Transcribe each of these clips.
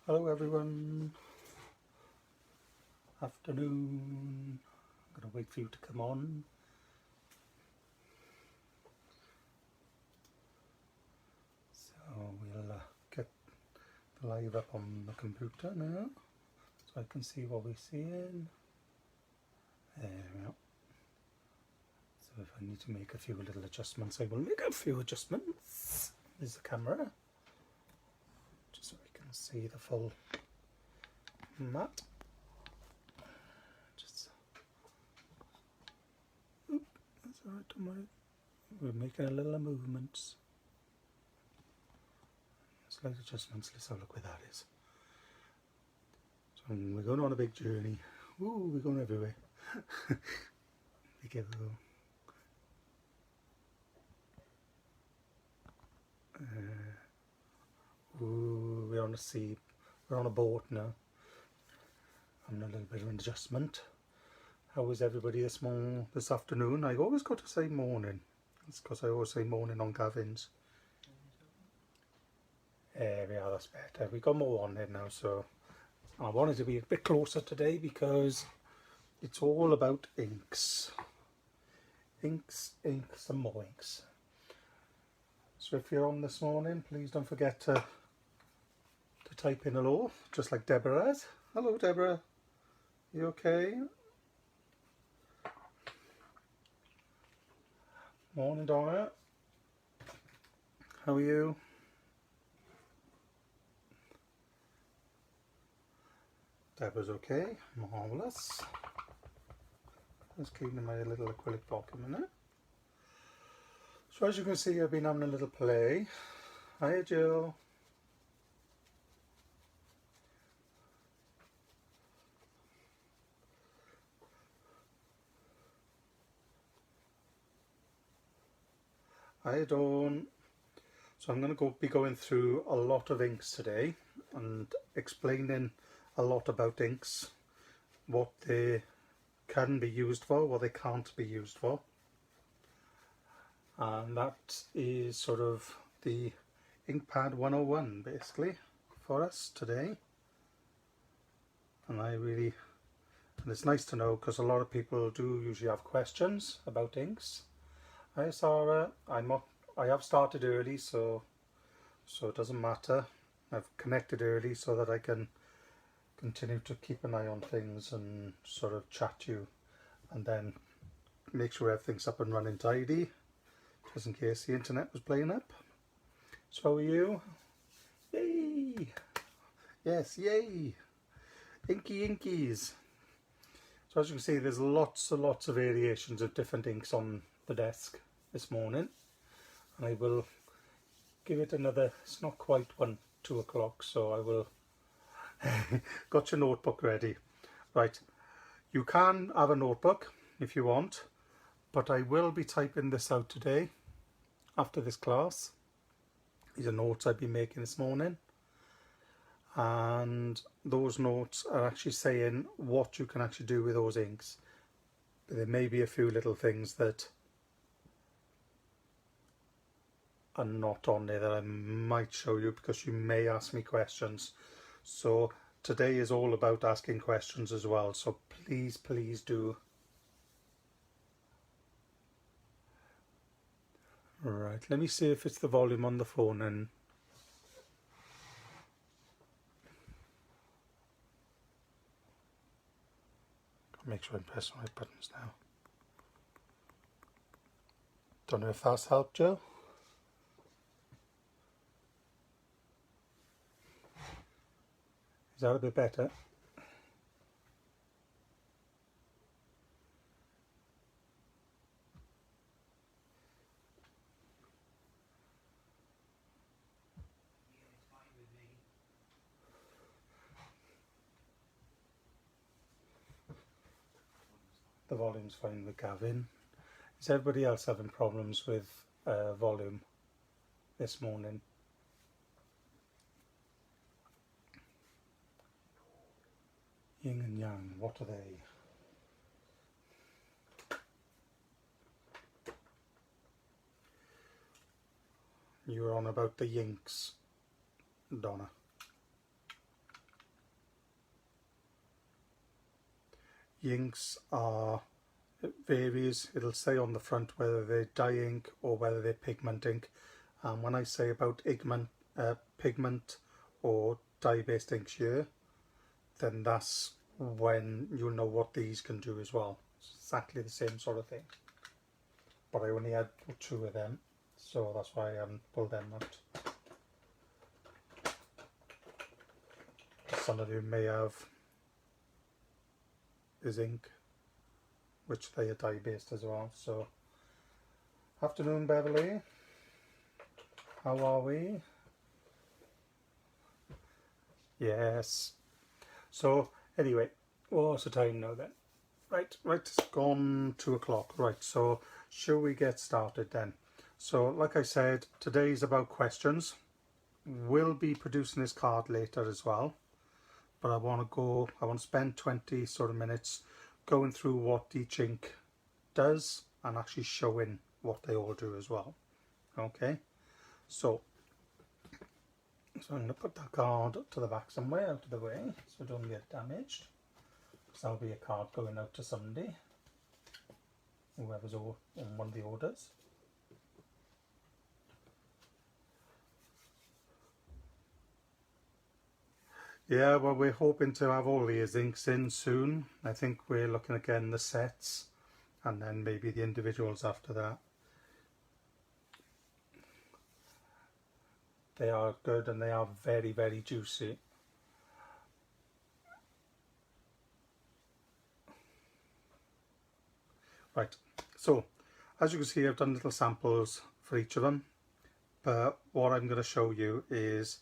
Hello everyone, afternoon. I'm going to wait for you to come on. So we'll get the live up on the computer now so I can see what we're seeing. There we are. So if I need to make a few little adjustments, I will make a few adjustments. There's the camera, just so I can see the full mat. That's all right, don't worry. We're making a little movements. Slight adjustments, let's have a look where that is. So we're going on a big journey. Ooh, we're going everywhere. Be careful. Ooh, we're on a sea. We're on a boat now. I'm a little bit of an adjustment. How is everybody this afternoon? I always got to say morning. It's because I always say morning on Gavin's. There we are, that's better. We got more on there now, so I wanted to be a bit closer today because it's all about inks. Inks, and more inks. So if you're on this morning, please don't forget to type in hello, just like Deborah has. Hello Deborah, you okay? Morning Donna, how are you? Deborah's okay, marvellous. Just cleaning my little acrylic block a minute. So as you can see, I've been having a little play. Hiya Jill. Hiya Dawn. So I'm going to be going through a lot of inks today and explaining a lot about inks, what they can be used for, what they can't be used for. And that is sort of the Inkpad 101 basically for us today. And it's nice to know because a lot of people do usually have questions about inks. Hi Sarah, I have started early, so it doesn't matter. I've connected early so that I can continue to keep an eye on things and sort of chat to you and then make sure everything's up and running tidy, just in case the internet was playing up. So how are you? Yay! Yes, yay! Inkies! So as you can see, there's lots and lots of variations of different inks on the desk this morning, and I will give it another, it's not quite 2 o'clock, so I will got your notebook ready. Right, you can have a notebook if you want, but I will be typing this out today after this class. These are notes I've been making this morning, and those notes are actually saying what you can actually do with those inks. But there may be a few little things that are not on there that I might show you because you may ask me questions. So today is all about asking questions as well, so please do. Right, let me see if it's the volume on the phone and make sure I'm pressing the right buttons now. Don't know if that's helped you. Is that a bit better? The volume's fine with Gavin. Is everybody else having problems with volume this morning? Yin and yang, what are they? You were on about the yinks, Donna. the inks are, it varies. It'll say on the front whether they're dye ink or whether they're pigment ink. And when I say about pigment or dye based inks here, then that's when you'll know what these can do as well. It's exactly the same sort of thing, but I only had 2 of them, so that's why I haven't pulled them out. Some of you may have is ink, which they are dye based as well. So afternoon, Beverly, how are we? Yes. So anyway, what's the time now then? Right, it's gone 2 o'clock. Right, so shall we get started then? So like I said, today's about questions. We'll be producing this card later as well, but I want to spend 20 sort of minutes going through what each ink does and actually showing what they all do as well. Okay, so I'm going to put that card to the back somewhere out of the way so it don't get damaged, because that'll be a card going out to somebody, whoever's on one of the orders. Yeah, well, we're hoping to have all these inks in soon. I think we're looking at getting the sets and then maybe the individuals after that. They are good and they are very, very juicy. Right, so as you can see, I've done little samples for each of them, but what I'm going to show you is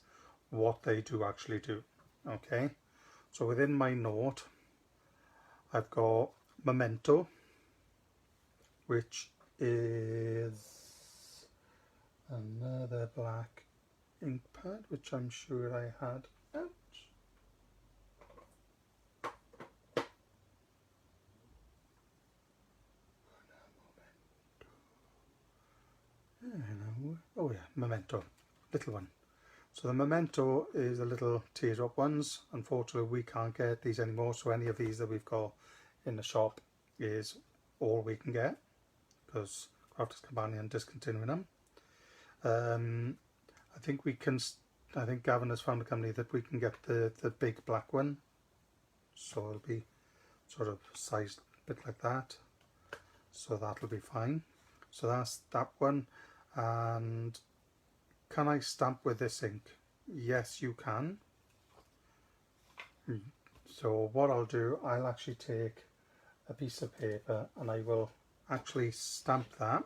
what they do actually do. Okay, so within my note I've got Memento, which is another black ink pad, which I'm sure I had out. Oh yeah, Memento, little one. So the Memento is the little teardrop ones. Unfortunately, we can't get these anymore, so any of these that we've got in the shop is all we can get, because Crafters Companion discontinuing them. I think Gavin has found a company that we can get the big black one, so it'll be sort of sized a bit like that, so that'll be fine. So that's that one. And can I stamp with this ink? Yes, you can. So what I'll do, I'll actually take a piece of paper and I will actually stamp that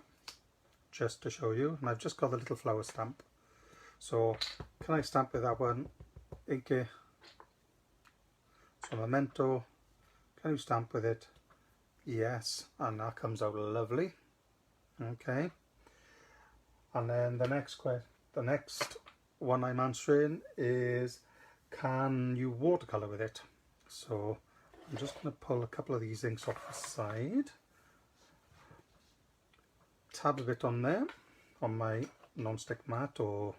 just to show you. And I've just got the little flower stamp. So can I stamp with that one? Inky. So Memento, can you stamp with it? Yes, and that comes out lovely. Okay. And then the next one I'm answering is, can you watercolor with it? So I'm just going to pull a couple of these inks off the side, tab a bit on there on my non-stick mat or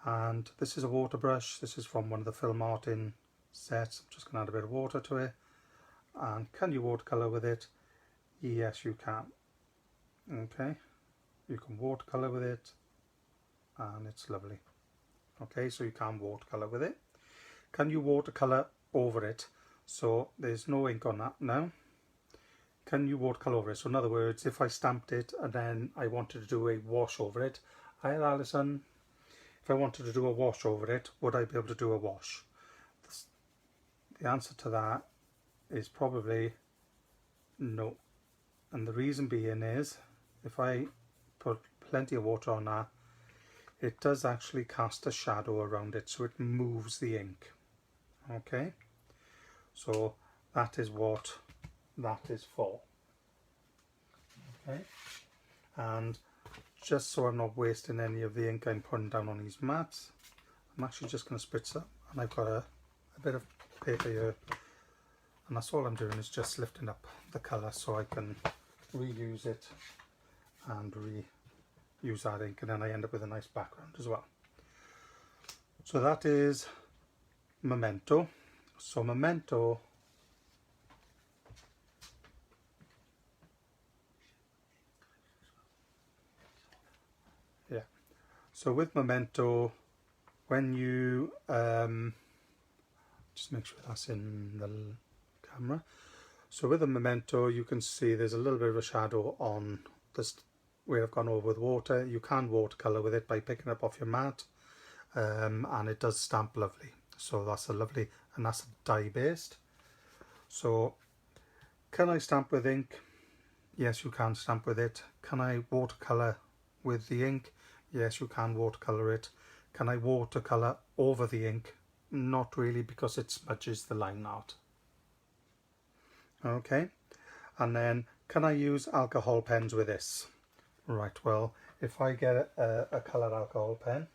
and this is a water brush. This is from one of the film art in sets. I'm just going to add a bit of water to it. And can you watercolor with it? Yes, you can. Okay, you can watercolor with it and it's lovely. Okay, so you can watercolor with it. Can you watercolor over it? So there's no ink on that now. Can you watercolor over it? So in other words, if I stamped it and then I wanted to do a wash over it, hi Alison, if I wanted to do a wash over it, would I be able to do a wash? The answer to that is probably no. And the reason being is, if I put plenty of water on that, it does actually cast a shadow around it, so it moves the ink. Okay, so that is what that is for. Okay, and just so I'm not wasting any of the ink I'm putting down on these mats, I'm actually just going to spritz up, and I've got a bit of paper here, and that's all I'm doing is just lifting up the colour so I can reuse it and reuse that ink, and then I end up with a nice background as well. So that is Memento. So Memento So with Memento, when you just make sure that's in the camera. So with the Memento, you can see there's a little bit of a shadow on this where I've gone over with water. You can watercolor with it by picking up off your mat, and it does stamp lovely. So that's a lovely, and that's dye based. So can I stamp with ink? Yes, you can stamp with it. Can I watercolor with the ink? Yes, you can watercolor it. Can I watercolor over the ink? Not really, because it smudges the line art. Okay, and then can I use alcohol pens with this? Right, well, if I get a colour alcohol pen,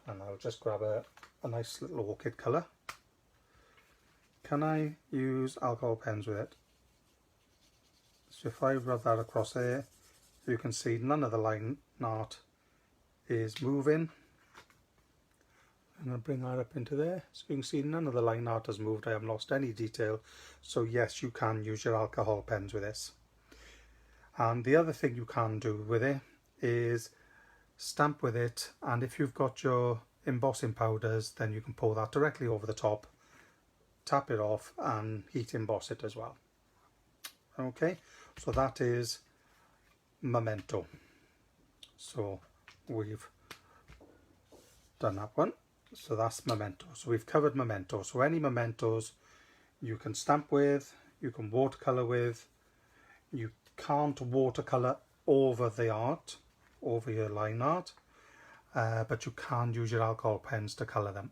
and I'll just grab a nice little orchid colour. Can I use alcohol pens with it? So if I rub that across there, you can see none of the line art is moving. I'm going to bring that up into there, so you can see none of the line art has moved. I haven't lost any detail. So yes, you can use your alcohol pens with this. And the other thing you can do with it is stamp with it, and if you've got your embossing powders, then you can pour that directly over the top, tap it off and heat emboss it as well. Okay, so that is Memento. So we've done that one. So that's Memento. So we've covered Memento. So any Mementos you can stamp with, you can watercolor with. You can't watercolor over the art, over your line art, but you can use your alcohol pens to color them.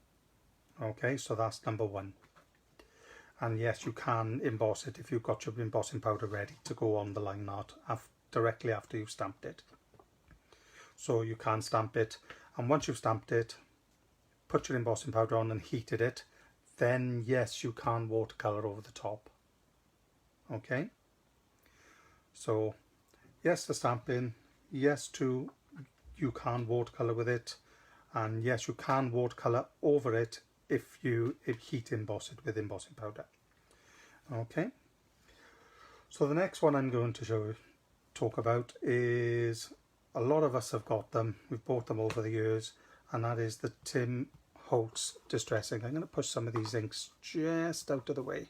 Okay, so that's number one. And yes, you can emboss it if you've got your embossing powder ready to go on the line art directly after you've stamped it. So you can stamp it, and once you've stamped it, put your embossing powder on and heated it, then yes, you can watercolor over the top. Okay, so yes to stamping, yes to you can watercolor with it, and yes, you can watercolor over it if you heat emboss it with embossing powder. Okay, so the next one I'm going to talk about is, a lot of us have got them, we've bought them over the years, and that is the Holtz Distress Ink. I'm going to push some of these inks just out of the way,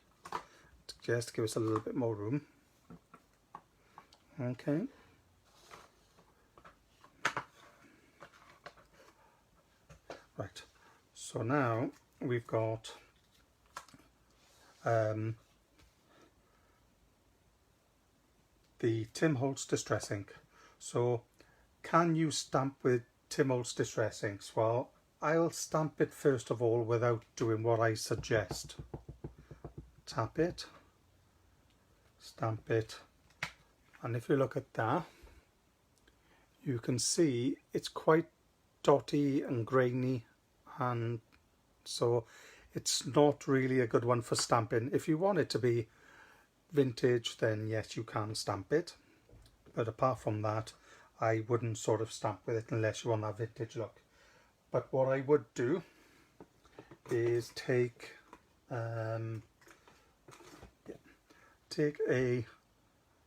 just to give us a little bit more room. Okay. Right, so now we've got the Holtz Distress Ink. So can you stamp with Holtz Distress Inks? Well, I'll stamp it first of all without doing what I suggest. Tap it, stamp it, and if you look at that, you can see it's quite dotty and grainy, and so it's not really a good one for stamping. If you want it to be vintage, then yes, you can stamp it, but apart from that, I wouldn't sort of stamp with it unless you want that vintage look. But what I would do is take a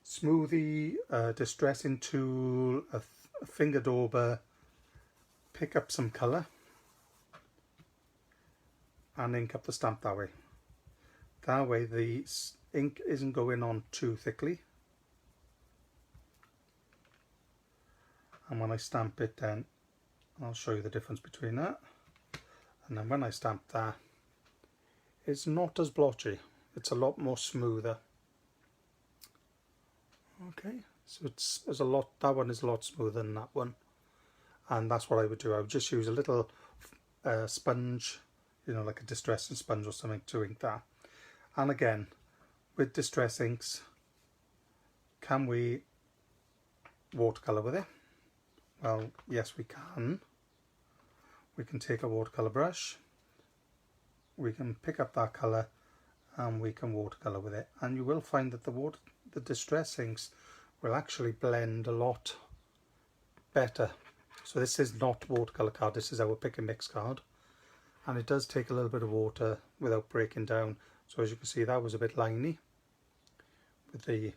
smoothie, distressing tool, a finger dauber, pick up some colour and ink up the stamp that way. That way the ink isn't going on too thickly, and when I stamp it, then I'll show you the difference between that, and then when I stamp that, it's not as blotchy, it's a lot more smoother. Okay, so that one is a lot smoother than that one, and that's what I would do. I would just use a little sponge, you know, like a distressing sponge or something, to ink that. And again, with distress inks, can we watercolor with it? Well, yes, we can. We can take a watercolor brush, we can pick up that color, and we can watercolor with it, and you will find that the distress inks will actually blend a lot better. So this is not watercolor card, this is our pick and mix card, and it does take a little bit of water without breaking down. So as you can see, that was a bit liney with the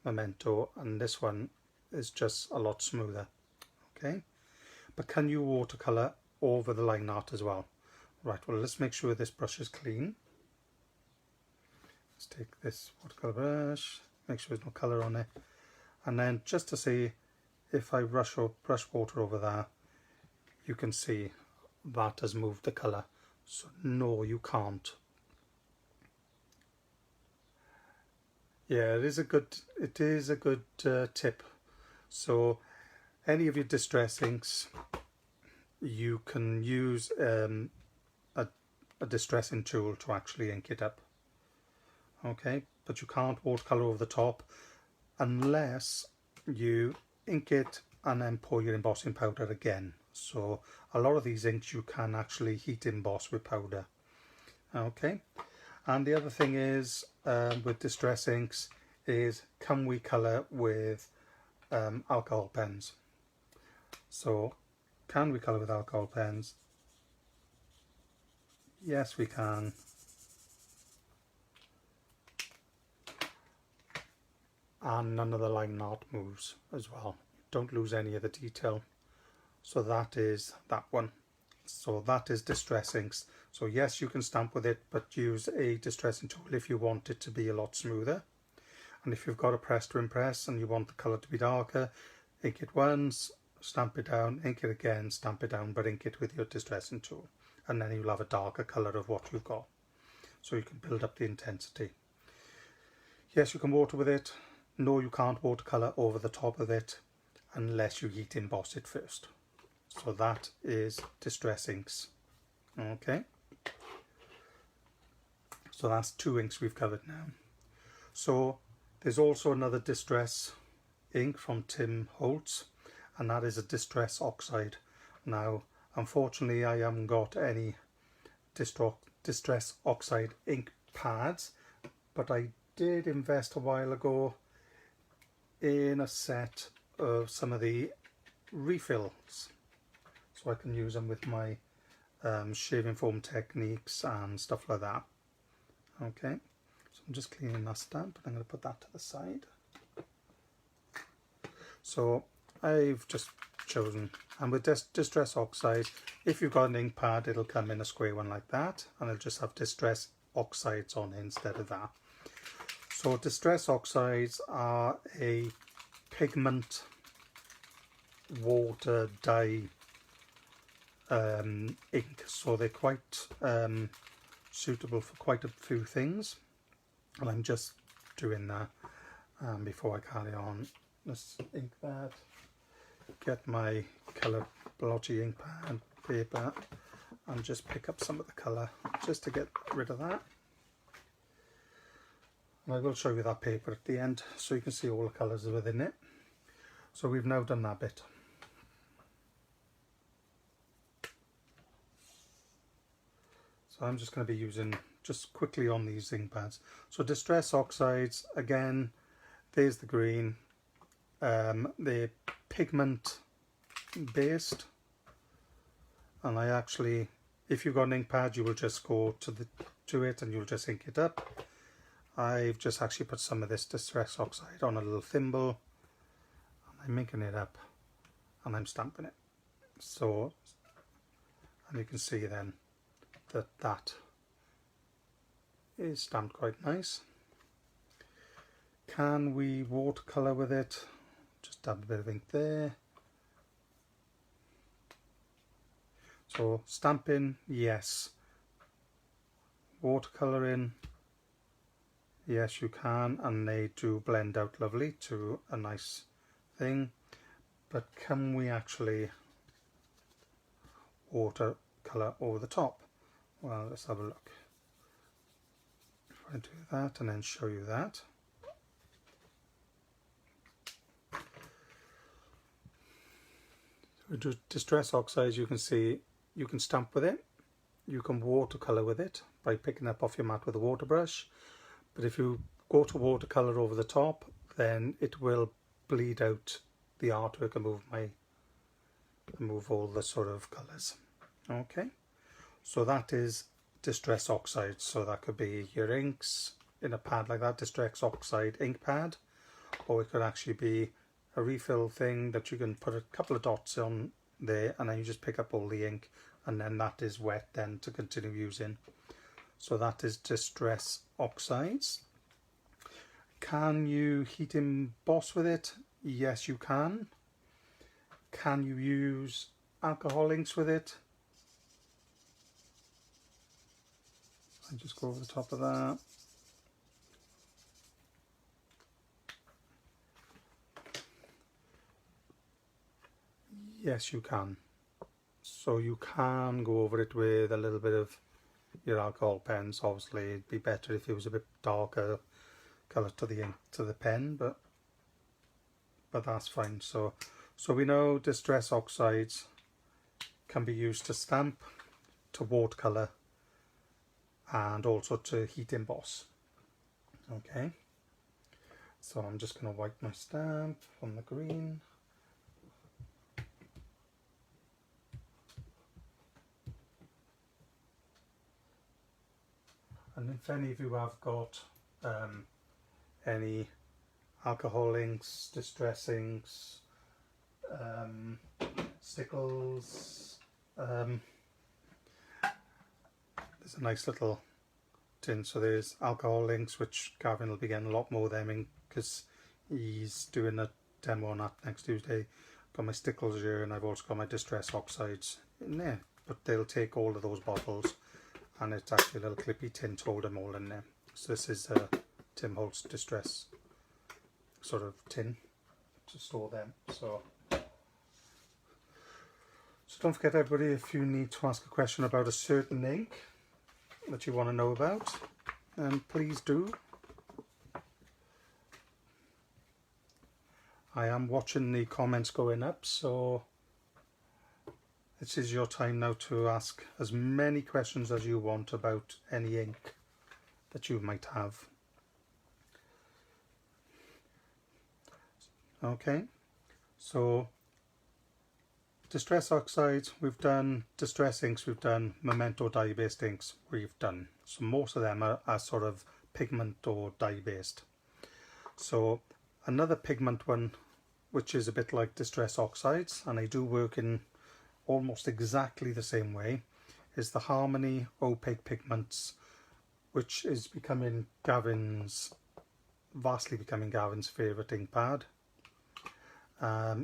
Memento, and this one is just a lot smoother. Okay, but can you watercolor over the line art as well? Right, well, let's make sure this brush is clean. Let's take this watercolor brush, make sure there's no colour on it, and then just to see if I brush water over there, you can see that has moved the colour. So no, you can't. Yeah, it is a good tip. So any of your distress inks, you can use a distressing tool to actually ink it up. Okay, but you can't watercolor over the top unless you ink it and then pour your embossing powder again. So a lot of these inks you can actually heat emboss with powder. Okay, and the other thing is with distress inks is, can we color with alcohol pens? So can we color with alcohol pens? Yes, we can. And none of the line art moves as well. Don't lose any of the detail. So that is that one. So that is distress inks. So yes, you can stamp with it, but use a distressing tool if you want it to be a lot smoother. And if you've got a press to impress and you want the colour to be darker, ink it once, stamp it down, ink it again, stamp it down, but ink it with your distressing tool. And then you'll have a darker colour of what you've got. So you can build up the intensity. Yes, you can water with it. No, you can't watercolour over the top of it unless you heat emboss it first. So that is distress inks. Okay. So that's 2 inks we've covered now. So there's also another distress ink from Tim Holtz, and that is a distress oxide. Now, unfortunately, I haven't got any distress oxide ink pads, but I did invest a while ago in a set of some of the refills, so I can use them with my shaving foam techniques and stuff like that. Okay, so I'm just cleaning that stamp and I'm going to put that to the side. So I've just chosen, and with distress oxide, if you've got an ink pad, it'll come in a square one like that, and it'll just have distress oxides on it instead of that. So distress oxides are a pigment water dye ink, so they're quite suitable for quite a few things, and I'm just doing that before I carry on. Let's ink that, get my colour blotchy ink pad paper and just pick up some of the colour just to get rid of that. And I will show you that paper at the end so you can see all the colours within it. So we've now done that bit. So I'm just going to be using just quickly on these ink pads. So distress oxides, again, there's the green. They're pigment based, and I actually, if you've got an ink pad, you will just go to it and you'll just ink it up. I've just actually put some of this distress oxide on a little thimble, and I'm inking it up and I'm stamping it. So, and you can see then that that is stamped quite nice. Can we watercolor with it? Just dab a bit of ink there. So stamping, yes. Watercoloring, yes, you can, and they do blend out lovely to a nice thing. But can we actually watercolor over the top? Well, let's have a look. If I do that and then show you that. With distress oxides, you can see you can stamp with it, you can watercolor with it by picking up off your mat with a water brush, but if you go to watercolor over the top, then it will bleed out the artwork and move all the sort of colors. Okay, so that is distress oxide. So that could be your inks in a pad like that, distress oxide ink pad, or it could actually be a refill thing that you can put a couple of dots on there, and then you just pick up all the ink, and then that is wet then to continue using. So that is Distress Oxides. Can you heat emboss with it? Yes, you can. Can you use alcohol inks with it? I just go over the top of that. Yes, you can. So you can go over it with a little bit of your alcohol pens. Obviously it'd be better if it was a bit darker colour to the ink, to the pen, but that's fine. So we know Distress Oxides can be used to stamp, to watercolour, and also to heat emboss. Okay, so I'm just going to wipe my stamp on the green. And if any of you have got any alcohol inks, distress inks, stickles, there's a nice little tin. So there's alcohol inks, which Gavin will be getting a lot more of them in because he's doing a demo on that next Tuesday. Got my stickles here, and I've also got my Distress Oxides in there, but they'll take all of those bottles, and it's actually a little clippy tin to hold them all in there. So this is a Tim Holtz Distress sort of tin to store them. So don't forget, everybody, if you need to ask a question about a certain ink that you want to know about, please do. I am watching the comments going up, so this is your time now to ask as many questions as you want about any ink that you might have. Okay, so Distress Oxides, we've done Distress Inks, we've done Memento dye-based inks, we've done. So most of them are sort of pigment or dye-based. So another pigment one, which is a bit like Distress Oxides, and I do work in almost exactly the same way, is the Harmony Opaque Pigments, which is becoming vastly becoming Gavin's favourite ink pad.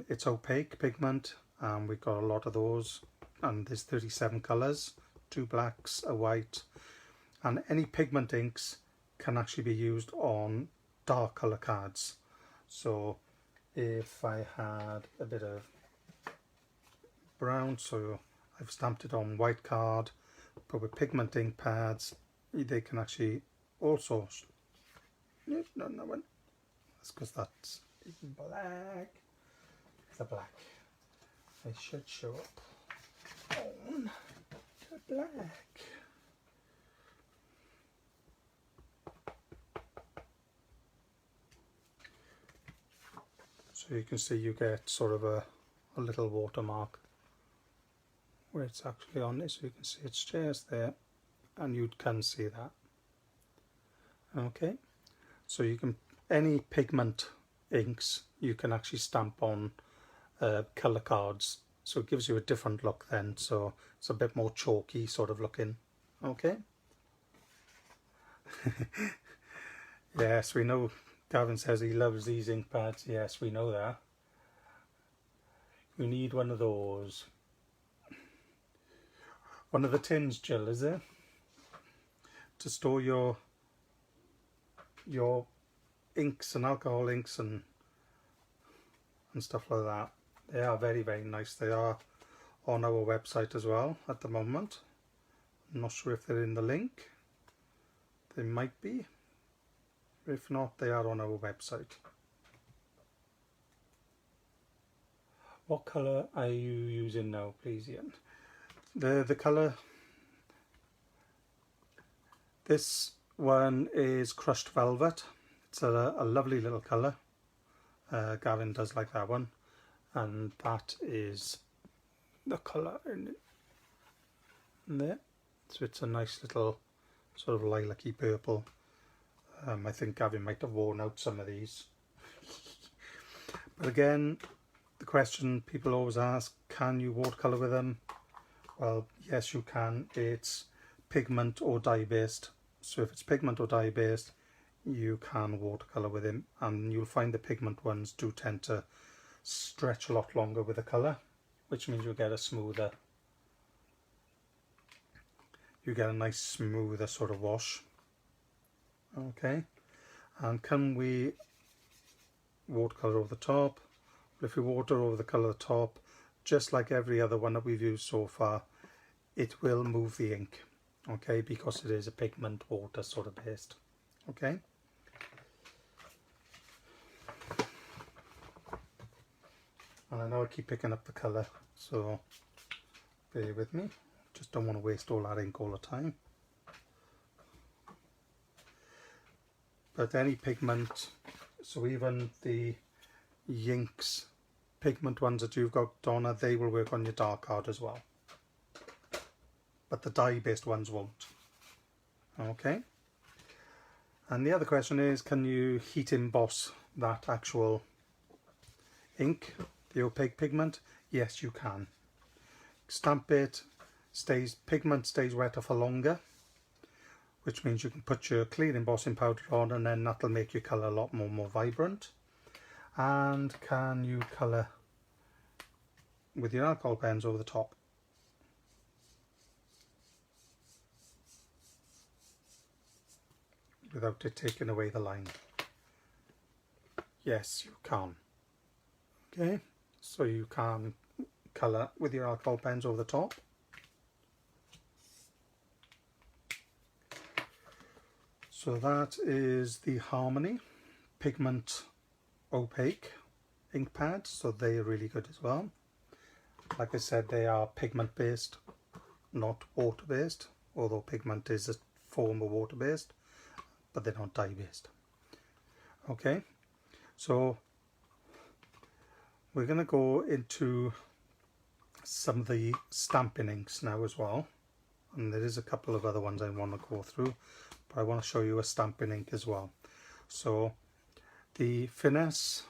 It's opaque pigment, and we've got a lot of those, and there's 37 colours, 2 blacks, a white, and any pigment inks can actually be used on dark colour cards. So if I had a bit of brown, so I've stamped it on white card, but with pigment ink pads, they can actually also, no, that one, that's because that's black, it's a black. I should show up on the black. So you can see you get sort of a little watermark where it's actually on this, so you can see it's just there, and you can see that. Okay, so you can, any pigment inks you can actually stamp on colour cards, so it gives you a different look then, so it's a bit more chalky sort of looking. Okay. Yes, we know Gavin says he loves these ink pads. Yes, we know that. You need one of those. One of the tins, Jill, is it? To store your inks and alcohol inks and stuff like that. They are very, very nice. They are on our website as well at the moment. I'm not sure if they're in the link. They might be. If not, they are on our website. What colour are you using now, please, Ian? The colour, this one is Crushed Velvet. It's a lovely little colour. Gavin does like that one, and that is the colour in there. So it's a nice little sort of lilac-y purple. I think Gavin might have worn out some of these. But again, the question people always ask, can you watercolor with them? Well, yes you can. It's pigment or dye based. So if it's pigment or dye based, you can watercolor with them, and you'll find the pigment ones do tend to stretch a lot longer with the colour, which means you'll get a smoother, you get a nice smoother sort of wash. Okay, and can we watercolor over the top? Well, if you water over the colour at the top, just like every other one that we've used so far, it will move the ink, okay, because it is a pigment water sort of based. Okay, and I know I keep picking up the colour, so bear with me, just don't want to waste all that ink all the time. But any pigment, so even the inks, pigment ones that you've got, Donna, they will work on your dark card as well, but the dye based ones won't. Okay, and the other question is, can you heat emboss that actual ink, the opaque pigment? Yes you can. Stamp it, pigment stays wetter for longer, which means you can put your clear embossing powder on, and then that'll make your colour a lot more vibrant. And can you colour with your alcohol pens over the top? Without it taking away the line? Yes you can. Okay, so you can colour with your alcohol pens over the top. So that is the Harmony Pigment Opaque ink pads, so they are really good as well. Like I said, they are pigment based, not water based, although pigment is a form of water based, but they're not dye based. Okay, so we're going to go into some of the stamping inks now as well, and there is a couple of other ones I want to go through, but I want to show you a stamping ink as well. So the Finesse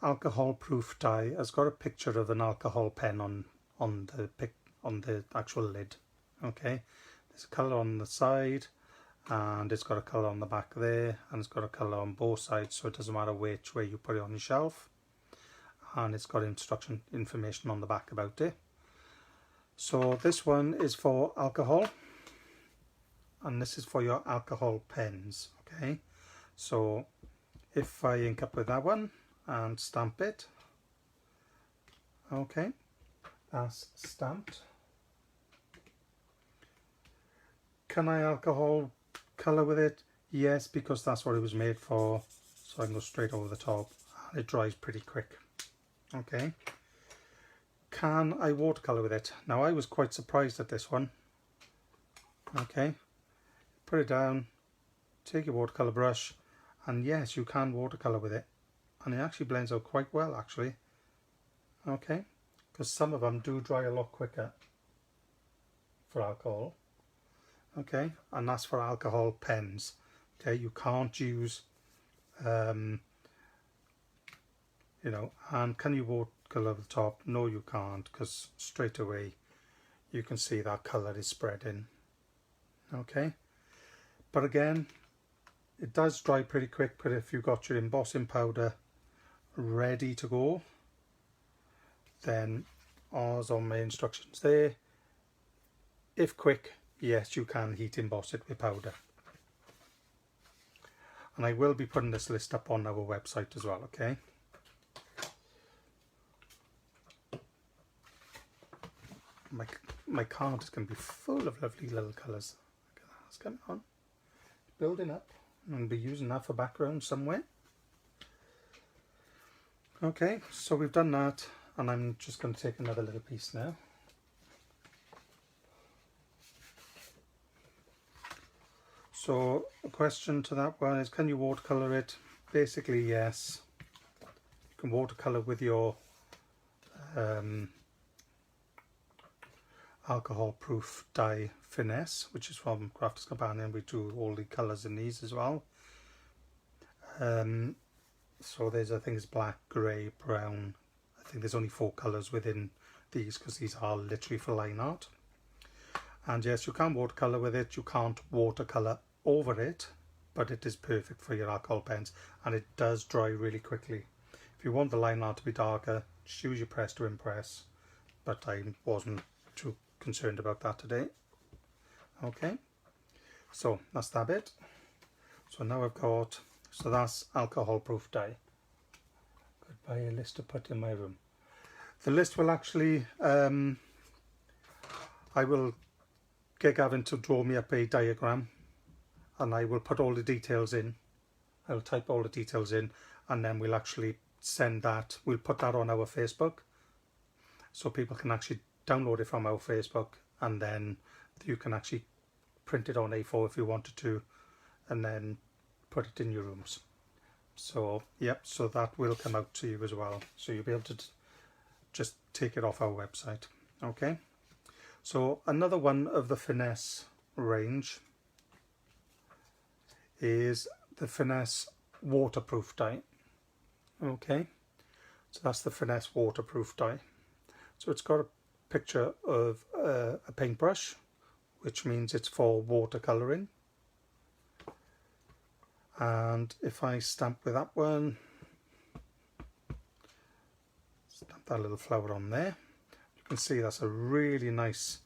alcohol proof dye has got a picture of an alcohol pen on the actual lid. Okay, there's a colour on the side, and it's got a colour on the back there, and it's got a colour on both sides, so it doesn't matter which way you put it on your shelf, and it's got information on the back about it. So this one is for alcohol, and this is for your alcohol pens. Okay, so if I ink up with that one and stamp it, okay, that's stamped. Can I alcohol colour with it? Yes, because that's what it was made for, so I can go straight over the top, and it dries pretty quick. Okay, can I watercolor with it? Now I was quite surprised at this one. Okay, put it down, take your watercolor brush, and yes, you can watercolor with it, and it actually blends out quite well actually. Okay, because some of them do dry a lot quicker for alcohol. Okay, and that's for alcohol pens. Okay, you can't use you know, and can you watercolor over the top? No you can't, because straight away you can see that colour is spreading. Okay, but again, it does dry pretty quick, but if you've got your embossing powder ready to go, then as on my instructions there, if quick, yes, you can heat emboss it with powder. And I will be putting this list up on our website as well, okay? My card is going to be full of lovely little colours. Look at that, it's coming on. Building up. I'm going to be using that for background somewhere. Okay, so we've done that, and I'm just going to take another little piece now. So a question to that one is, can you watercolor it? Basically yes. You can watercolor with your alcohol proof dye Finesse, which is from Crafter's Companion. We do all the colours in these as well. So there's, I think it's black, grey, brown. I think there's only 4 colours within these, because these are literally for line art. And yes, you can watercolour with it, you can't watercolour over it, but it is perfect for your alcohol pens, and it does dry really quickly. If you want the line art to be darker, just use your press to impress, but I wasn't too concerned about that today. Okay, so that's that bit. So now I've got, so that's alcohol proof dye. Could buy a list to put in my room. The list will actually, I will get Gavin to draw me up a diagram, and I will put all the details in. I'll type all the details in, and then we'll actually send that, we'll put that on our Facebook, so people can actually download it from our Facebook, and then you can actually print it on A4 if you wanted to, and then put it in your rooms. So yep, so that will come out to you as well, so you'll be able to just take it off our website. Okay, so another one of the Finesse range is the Finesse waterproof dye. Okay, so that's the Finesse waterproof dye. So it's got a picture of a paintbrush, which means it's for watercolouring. And if I stamp with that one, stamp that little flower on there, you can see that's a really nice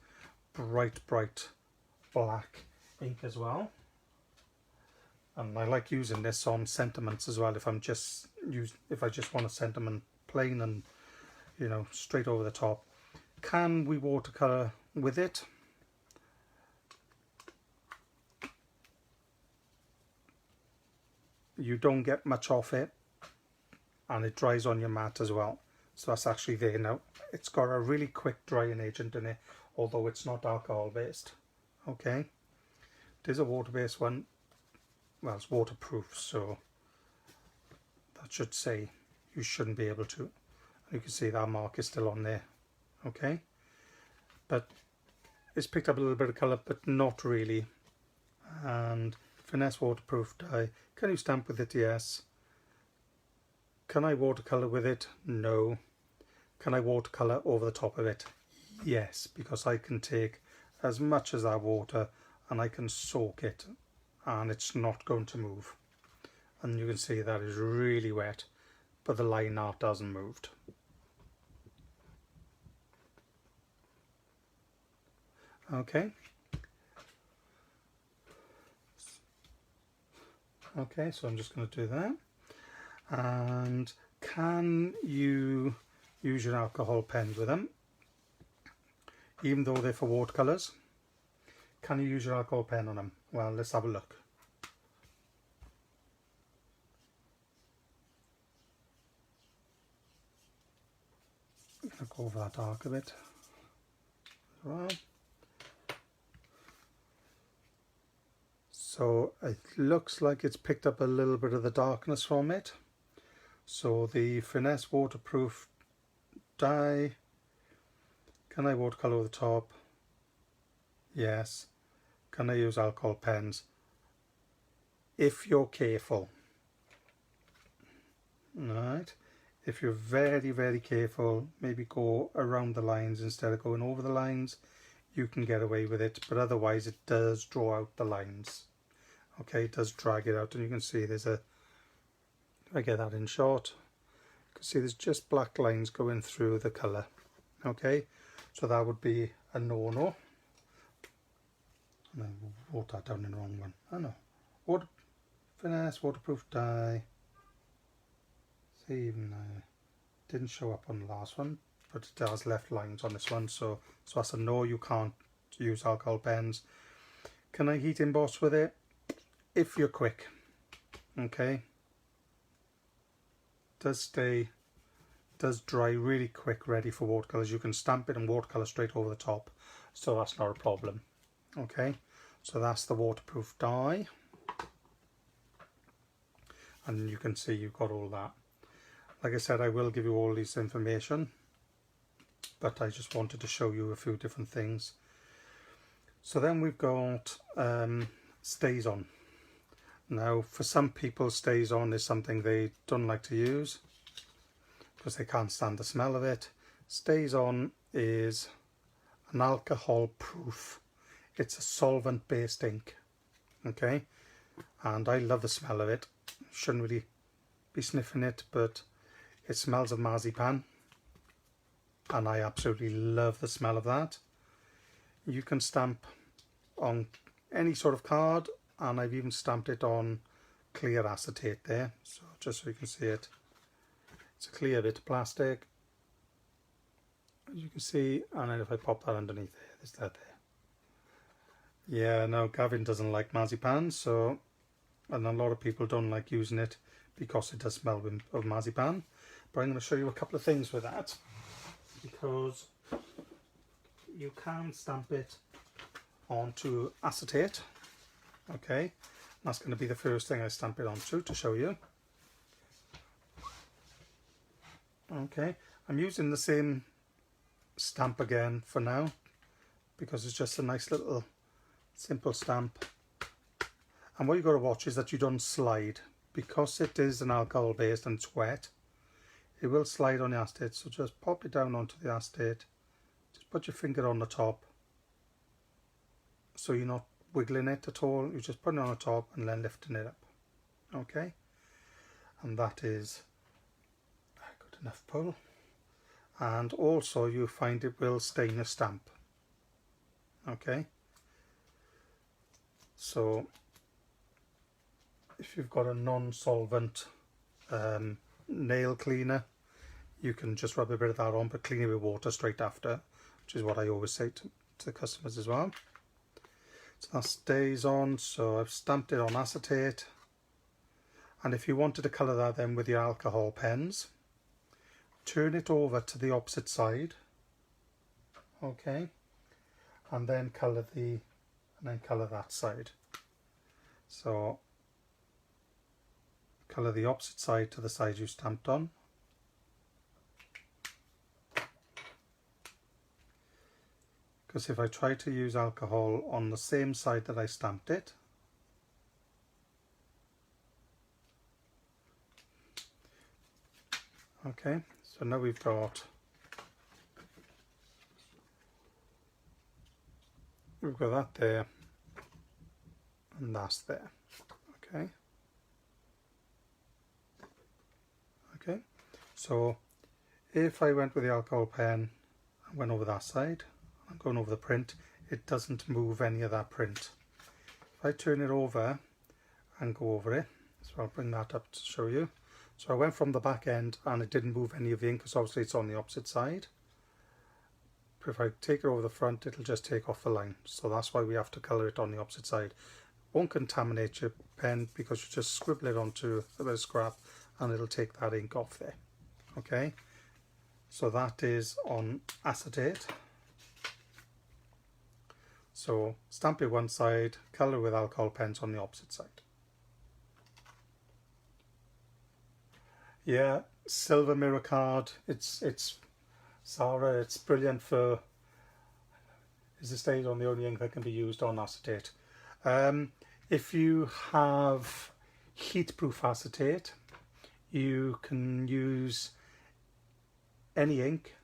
bright black ink as well. And I like using this on sentiments as well, if I just want a sentiment plain and, you know, straight over the top. Can we watercolour with it? You don't get much off it, and it dries on your mat as well. So that's actually there now. It's got a really quick drying agent in it, although it's not alcohol based. Okay, there's a water based one. Well, it's waterproof, so that should say you shouldn't be able to. You can see that mark is still on there. Okay, but it's picked up a little bit of colour, but not really. And Finesse waterproof dye. Can you stamp with it? Yes. Can I watercolour with it? No. Can I watercolour over the top of it? Yes, because I can take as much as that water and I can soak it, and it's not going to move. And you can see that is really wet, but the line art hasn't moved. Okay. Okay, so I'm just going to do that. And can you use your alcohol pens with them, even though they're for watercolours? Can you use your alcohol pen on them? Well, let's have a look. I'm going to go over that dark a bit as well. So it looks like it's picked up a little bit of the darkness from it. So the Finesse waterproof dye, can I watercolour over the top? Yes. Can I use alcohol pens? If you're careful. Right. If you're very careful, maybe go around the lines instead of going over the lines, you can get away with it, but otherwise it does draw out the lines. Okay, it does drag it out, and you can see there's a, if I get that in short, you can see there's just black lines going through the colour. Okay, so that would be a no-no. And I wrote that down in the wrong one. I know. Finesse waterproof dye. See, even didn't show up on the last one, but it has left lines on this one, so that's a no. You can't use alcohol pens. Can I heat emboss with it? If you're quick. Okay, does dry really quick, ready for watercolors. You can stamp it and watercolor straight over the top, so that's not a problem. Okay, so that's the waterproof dye, and you can see you've got all that. Like I said, I will give you all this information, but I just wanted to show you a few different things. So then we've got Stays On. Now for some people, stays on is something they don't like to use because they can't stand the smell of it. Stays on is an alcohol proof. It's a solvent based ink, okay, and I love the smell of it. Shouldn't really be sniffing it, but it smells of marzipan and I absolutely love the smell of that. You can stamp on any sort of card, and I've even stamped it on clear acetate there, so just so you can see it. It's a clear bit of plastic, as you can see, and then if I pop that underneath there, there's that there. Yeah, no, Gavin doesn't like marzipan, so, and a lot of people don't like using it because it does smell of marzipan. But I'm going to show you a couple of things with that, because you can stamp it onto acetate. Okay, that's going to be the first thing I stamp it onto to show you. Okay, I'm using the same stamp again for now because it's just a nice little simple stamp. And what you've got to watch is that you don't slide, because it is an alcohol based and it's wet. It will slide on the acetate, so just pop it down onto the acetate. Just put your finger on the top, so you're not wiggling it at all. You just put it on the top and then lifting it up. Okay, and that is a good enough pull. And also you find it will stain your stamp. Okay, so if you've got a non-solvent nail cleaner, you can just rub a bit of that on, but clean it with water straight after, which is what I always say to the customers as well. So that stays on, so I've stamped it on acetate. And if you wanted to colour that then with your alcohol pens, turn it over to the opposite side, okay, and then colour that side. So colour the opposite side to the side you stamped on. Because if I try to use alcohol on the same side that I stamped it, okay, so now we've got that there and that's there. Okay, okay, so if I went with the alcohol pen and went over that side, I'm going over the print, it doesn't move any of that print. If I turn it over and go over it, so I'll bring that up to show you. So I went from the back end and it didn't move any of the ink because obviously it's on the opposite side. But if I take it over the front, it'll just take off the line. So that's why we have to colour it on the opposite side. Won't contaminate your pen because you just scribble it onto a bit of scrap and it'll take that ink off there. Okay, so that is on acetate. So stamp it one side, colour with alcohol pens on the opposite side. Yeah, silver mirror card, it's Sarah, it's brilliant for, is the stays on the only ink that can be used on acetate. If you have heat-proof acetate, you can use any ink,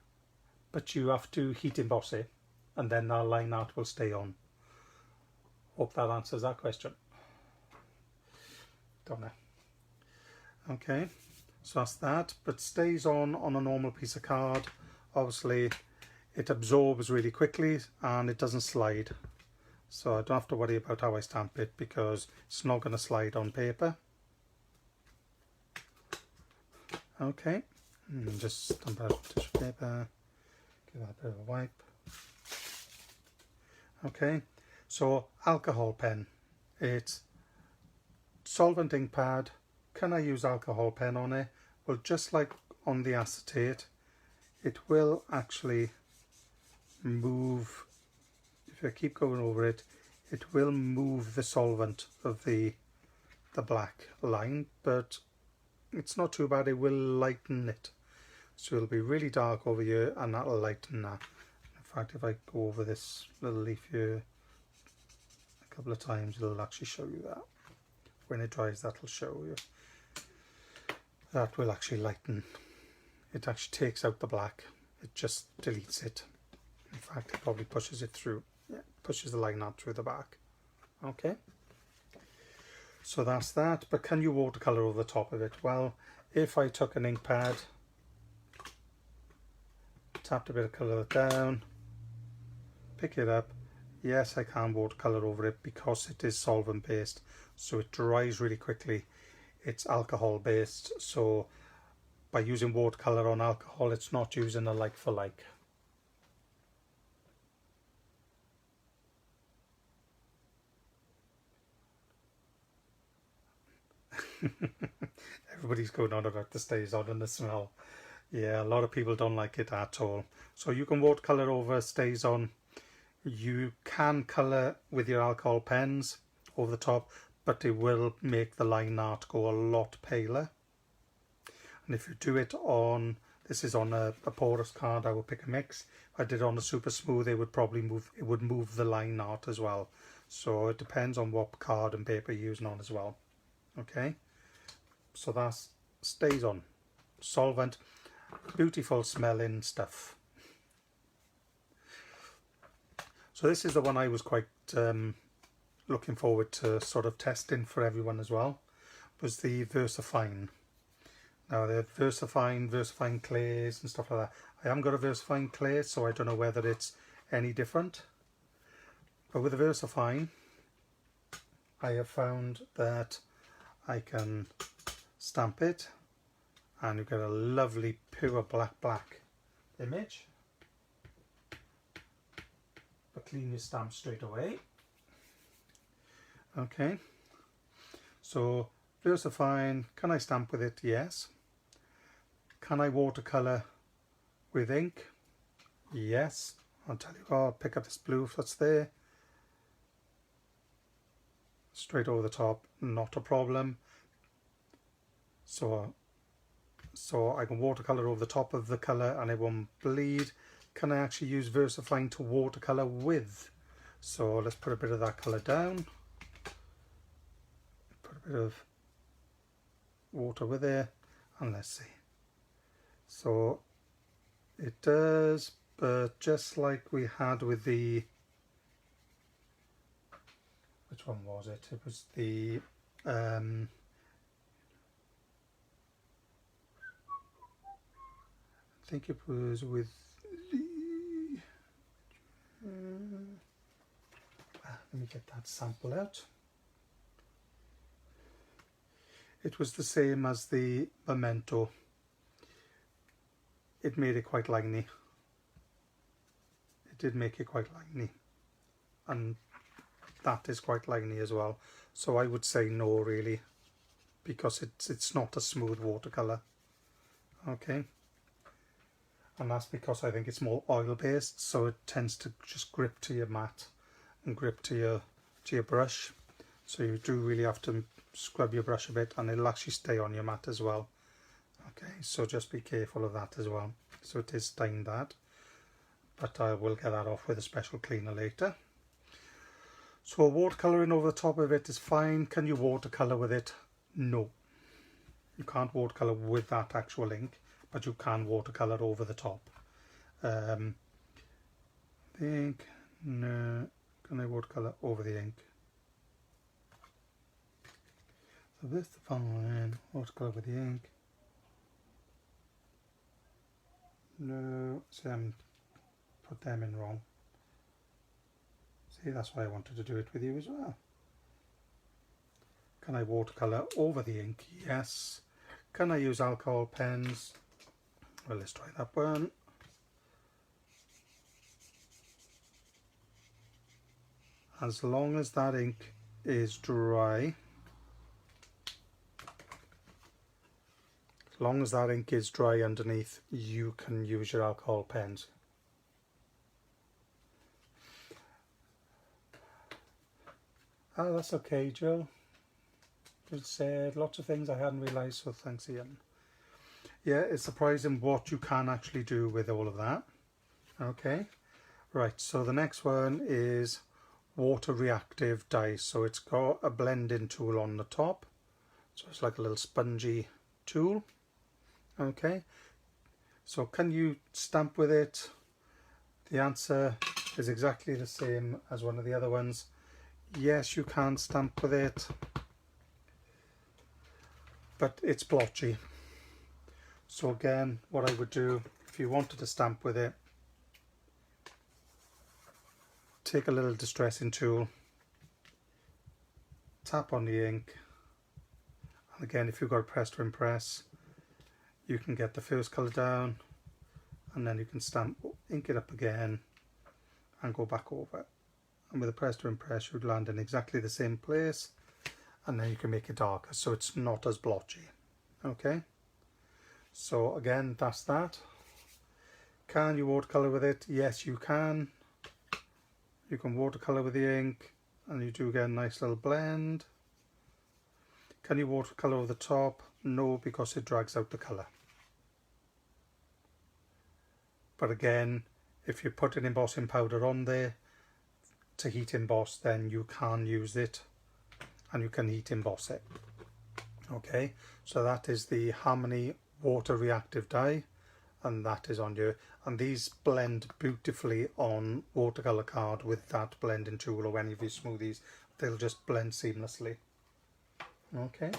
but you have to heat emboss it, and then that line art will stay on. Hope that answers that question. Don't know. Okay, so that's that, but stays on a normal piece of card. Obviously it absorbs really quickly and it doesn't slide, so I don't have to worry about how I stamp it because it's not going to slide on paper. Okay, and just stamp out tissue paper, give that a bit of a wipe. Okay, so alcohol pen, it's solvent ink pad. Can I use alcohol pen on it? Well, just like on the acetate, it will actually move, if I keep going over it, it will move the solvent of the black line, but it's not too bad. It will lighten it, so it'll be really dark over here and that'll lighten that. In fact, if I go over this little leaf here a couple of times, it'll actually show you that. when it dries, that will show you. That will actually lighten. It actually takes out the black. It just deletes it. In fact, it probably pushes it through. Yeah, pushes the line art through the back. Okay. So that's that. But can you watercolor over the top of it? Well, if I took an ink pad, tapped a bit of colour down, pick it up, yes, I can watercolor over it because it is solvent based, so it dries really quickly. It's alcohol based, so by using watercolor on alcohol, it's not using a like for like. Everybody's going on about the stays on and the smell. Yeah, a lot of people don't like it at all. So you can watercolor over stays on. You can colour with your alcohol pens over the top, but it will make the line art go a lot paler. And if you do it on, this is on a porous card, I would pick a mix. If I did it on a super smooth, it would probably move the line art as well. So it depends on what card and paper you're using on as well. Okay, so that stays on. Solvent, beautiful smelling stuff. So this is the one I was quite looking forward to sort of testing for everyone as well, was the VersaFine. Now the VersaFine clays and stuff like that. I haven't got a VersaFine clay, so I don't know whether it's any different. But with the VersaFine, I have found that I can stamp it and you get a lovely pure black image. But clean your stamp straight away. Okay, so VersaFine, can I stamp with it? Yes. Can I watercolor with ink? Yes. I'll tell you what, I'll pick up this blue that's there. Straight over the top, not a problem. So I can watercolor over the top of the colour and it won't bleed. Can I actually use VersaFine to watercolor with? So let's put a bit of that colour down. Put a bit of water with it and let's see. So it does, but just like we had with the, which one was it? It was the I think it was with the let me get that sample out. It was the same as the Memento. It made it quite liney. It did make it quite liney, and that is quite liney as well. So I would say no, really, because it's not a smooth watercolor. Okay, and that's because I think it's more oil based, so it tends to just grip to your mat and grip to your brush. So you do really have to scrub your brush a bit, and it'll actually stay on your mat as well. Okay, so just be careful of that as well. So it is stained that, but I will get that off with a special cleaner later. So watercolouring over the top of it is fine. Can you watercolour with it? No. You can't watercolour with that actual ink, but you can watercolour over the top. The ink, no. Can I watercolour over the ink? So this is fine. Watercolour with the ink. No, see, I put them in wrong. See, that's why I wanted to do it with you as well. Can I watercolour over the ink? Yes. Can I use alcohol pens? Well, let's try that one. As long as that ink is dry, underneath, you can use your alcohol pens. Oh, that's okay, Joe. Just said lots of things I hadn't realised, so thanks Ian. Yeah, it's surprising what you can actually do with all of that. Okay, right, so the next one is water reactive dye. So it's got a blending tool on the top, so it's like a little spongy tool. Okay, so can you stamp with it? The answer is exactly the same as one of the other ones. Yes, you can stamp with it, but it's blotchy. So again, what I would do if you wanted to stamp with it, take a little distressing tool, tap on the ink, and again, if you've got a press to impress, you can get the first colour down, and then you can ink it up again and go back over it. And with a press to impress, you'd land in exactly the same place, and then you can make it darker so it's not as blotchy. Okay, so again, that's that. Can you watercolour with it? Yes, you can. You can watercolour with the ink, and you do get a nice little blend. Can you watercolour over the top? No, because it drags out the colour. But again, if you put an embossing powder on there to heat emboss, then you can use it and you can heat emboss it. Okay, so that is the Harmony Water Reactive Dye, and that is on you. And these blend beautifully on watercolour card with that blending tool or any of your smoothies. They'll just blend seamlessly. Okay,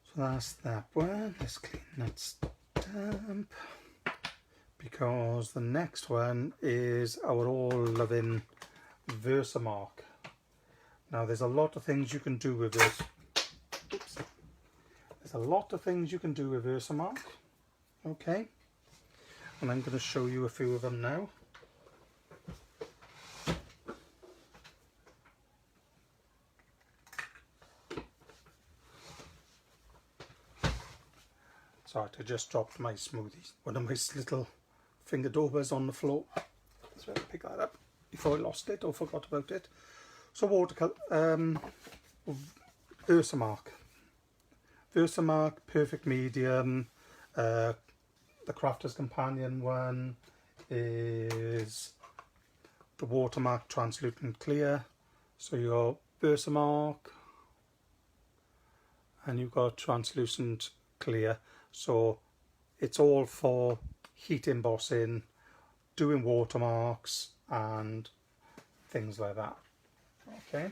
so that's that one. Let's clean that stamp, because the next one is our all loving Versamark. Now there's a lot of things you can do with this. Oops. There's a lot of things you can do with Versamark. Okay, and I'm going to show you a few of them now. Sorry, I just dropped my smoothies. One of my little finger daubers on the floor. So I'll pick that up before I lost it or forgot about it. So watercolor, Versamark. Versamark Perfect Medium. The Crafter's Companion one is the Watermark Translucent Clear. So you got Versamark and you've got Translucent Clear. So it's all for heat embossing, doing watermarks and things like that. Okay,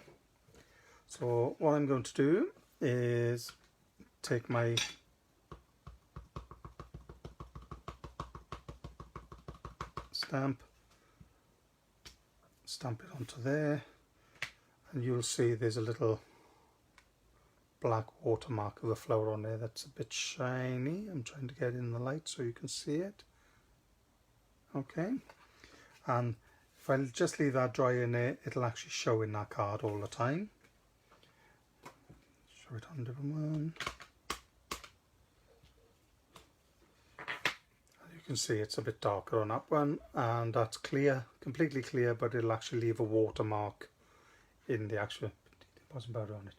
so what I'm going to do is take my stamp it onto there, and you'll see there's a little black watermark of a flower on there that's a bit shiny. I'm trying to get in the light so you can see it. Okay, and if I just leave that dry in there, it'll actually show in that card all the time. Show it on a different one. You can see it's a bit darker on that one, and that's clear, completely clear, but it'll actually leave a watermark in the actual embossing powder on it.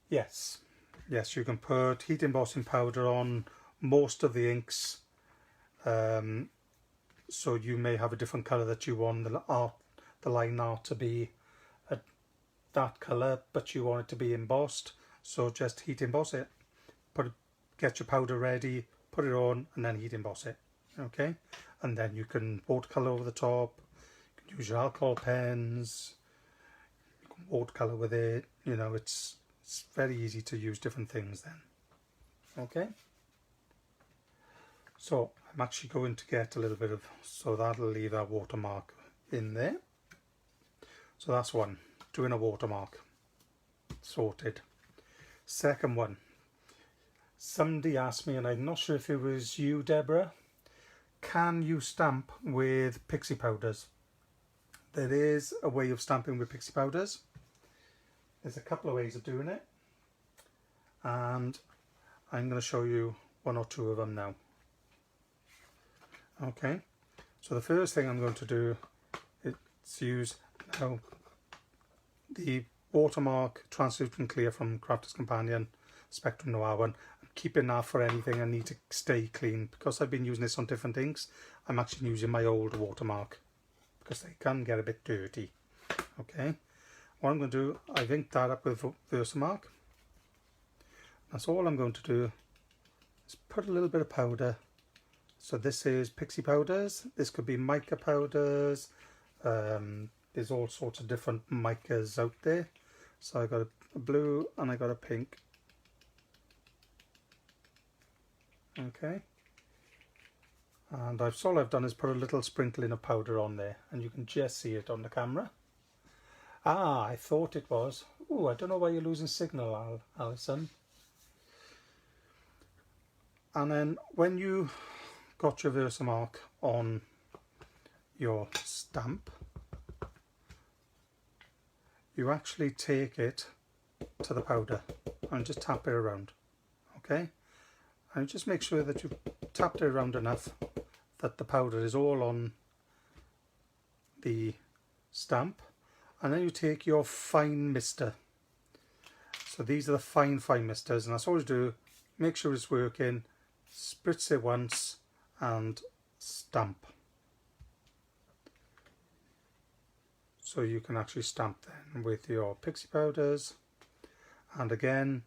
Yes, you can put heat embossing powder on most of the inks, so you may have a different colour that you want the line art to be that colour, but you want it to be embossed, so just heat emboss it. Get your powder ready, put it on, and then heat emboss it. Okay, and then you can watercolour over the top, you can use your alcohol pens, you can watercolour with it, you know, it's very easy to use different things then. Okay, so I'm actually going to get a little bit of, so that'll leave that watermark in there. So that's one, doing a watermark, sorted. Second one, somebody asked me, and I'm not sure if it was you, Deborah, can you stamp with Pixie Powders? There is a way of stamping with Pixie Powders. There's a couple of ways of doing it, and I'm going to show you one or two of them now. Okay, so the first thing I'm going to do is use now the Watermark Translucent Clear from Crafter's Companion Spectrum Noir one. I'm keeping that for anything I need to stay clean, because I've been using this on different inks. I'm actually using my old Watermark. because they can get a bit dirty. Okay, what I'm going to do, I've inked that up with Versamark. That's all I'm going to do is put a little bit of powder. So this is Pixie Powders. This could be mica powders. There's all sorts of different micas out there. So I got a blue and I got a pink. Okay. And all I've done is put a little sprinkling of powder on there, and you can just see it on the camera. Ah, I thought it was. Oh, I don't know why you're losing signal, Alison. And then when you got your Versamark on your stamp, you actually take it to the powder and just tap it around. Okay, and just make sure that you've tapped it around enough that the powder is all on the stamp, and then you take your fine mister. So these are the fine misters, and that's all you do. Make sure it's working, spritz it once and stamp. So you can actually stamp then with your Pixie Powders. And again,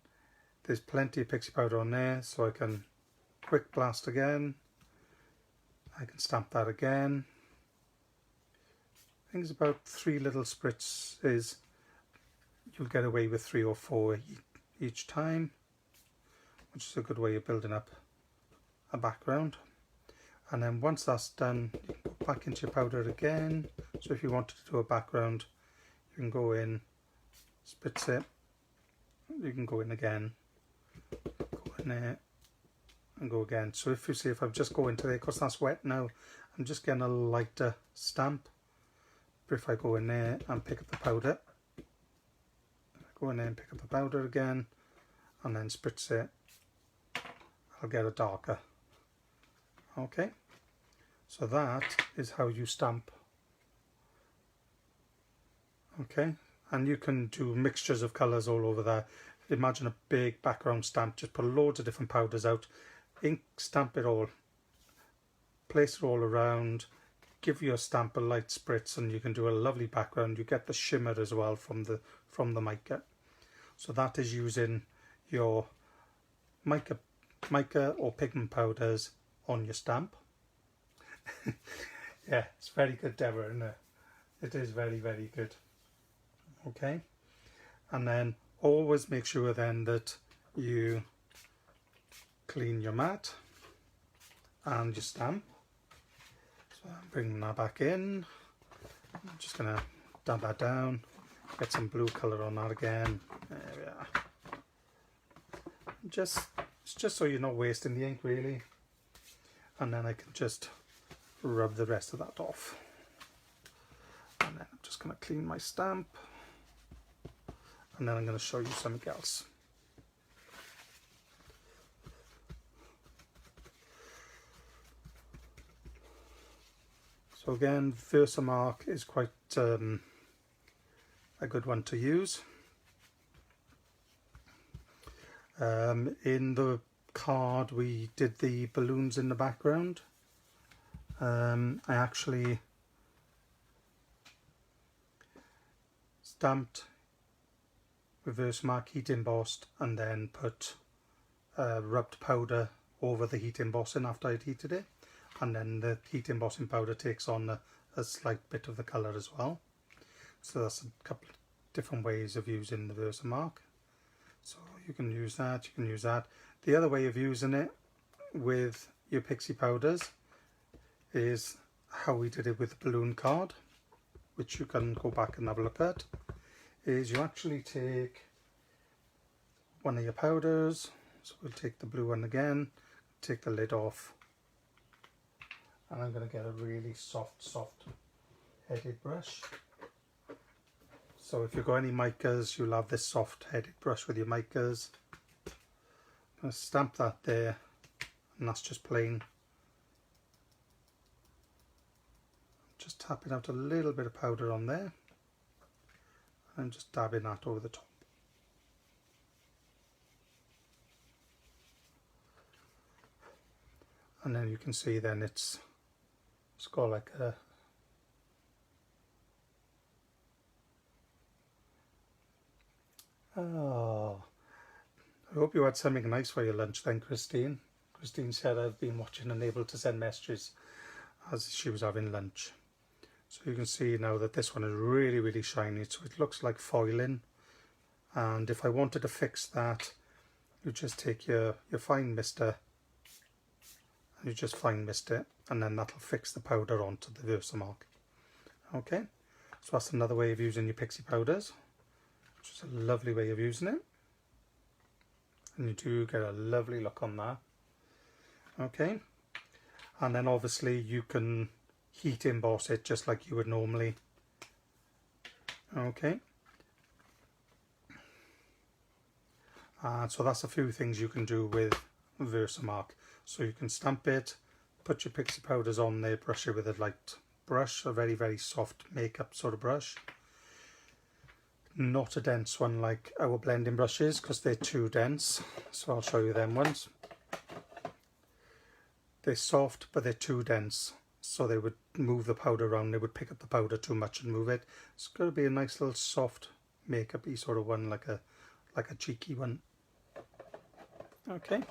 there's plenty of Pixie Powder on there, so I can quick blast again. I can stamp that again. I think it's about 3 little spritzes. You'll get away with 3 or 4 each time, which is a good way of building up a background. And then once that's done, you can go back into your powder again. So if you wanted to do a background, you can go in, spritz it. You can go in again, go in there, and go again. So if you see, if I just go into there, because that's wet now, I'm just getting a lighter stamp. But if I go in there and pick up the powder, go in there and pick up the powder again, and then spritz it, I'll get a darker. Okay, so that is how you stamp. Okay, and you can do mixtures of colours all over there. Imagine a big background stamp, just put loads of different powders out, ink, stamp it all, place it all around, give your stamp a light spritz, and you can do a lovely background. You get the shimmer as well from the mica. So that is using your mica or pigment powders on your stamp. Yeah, it's very good, Deborah, isn't it? It is very, very good. Okay, and then always make sure then that you clean your mat and your stamp. So I'm bringing that back in. I'm just going to dab that down, get some blue colour on that again. There we are. It's just so you're not wasting the ink really. And then I can just rub the rest of that off. And then I'm just going to clean my stamp. And then I'm going to show you something else. So again, Versamark is quite a good one to use. In the card we did the balloons in the background. I actually stamped with Versamark, heat embossed, and then put rubbed powder over the heat embossing after I'd heated it, and then the heat embossing powder takes on a slight bit of the colour as well. So that's a couple of different ways of using the Versamark. So you can use that, you can use that. The other way of using it with your Pixie Powders is how we did it with the balloon card, which you can go back and have a look at. Is you actually take one of your powders, so we'll take the blue one again, take the lid off, and I'm going to get a really soft headed brush. So if you've got any micas, you'll have this soft headed brush with your micas. I'm going to stamp that there, and that's just plain. Just tapping out a little bit of powder on there, and just dabbing that over the top. And then you can see then it's got like a Oh, I hope you had something nice for your lunch then, Christine. Christine said I've been watching and able to send messages as she was having lunch. So you can see now that this one is really, really shiny, so it looks like foiling. And if I wanted to fix that, you just take your fine mister and you just fine mist it, and then that'll fix the powder onto the Versamark. Okay, so that's another way of using your Pixie Powders, which is a lovely way of using it. And you do get a lovely look on that. Okay, and then obviously you can heat emboss it just like you would normally. Okay, so that's a few things you can do with Versamark. So you can stamp it, put your Pixie Powders on there, brush it with a light brush, a very, very soft makeup sort of brush. Not a dense one like our blending brushes because they're too dense. So I'll show you them ones. They're soft, but they're too dense. So they would move the powder around, they would pick up the powder too much and move it. It's got to be a nice little soft makeup-y sort of one, like a cheeky one. Okay.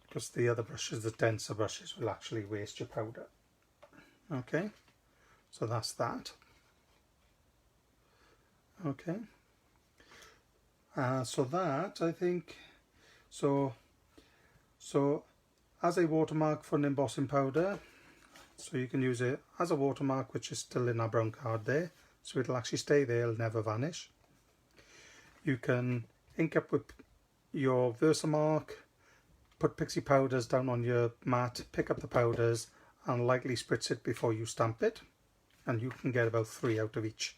Because the other brushes, the denser brushes, will actually waste your powder. Okay, so that's that. Okay, so that, I think, so as a watermark for an embossing powder, so you can use it as a watermark, which is still in our brown card there, so it'll actually stay there, it'll never vanish. You can ink up with your Versamark, put Pixie Powders down on your mat, pick up the powders and lightly spritz it before you stamp it, and you can get about 3 out of each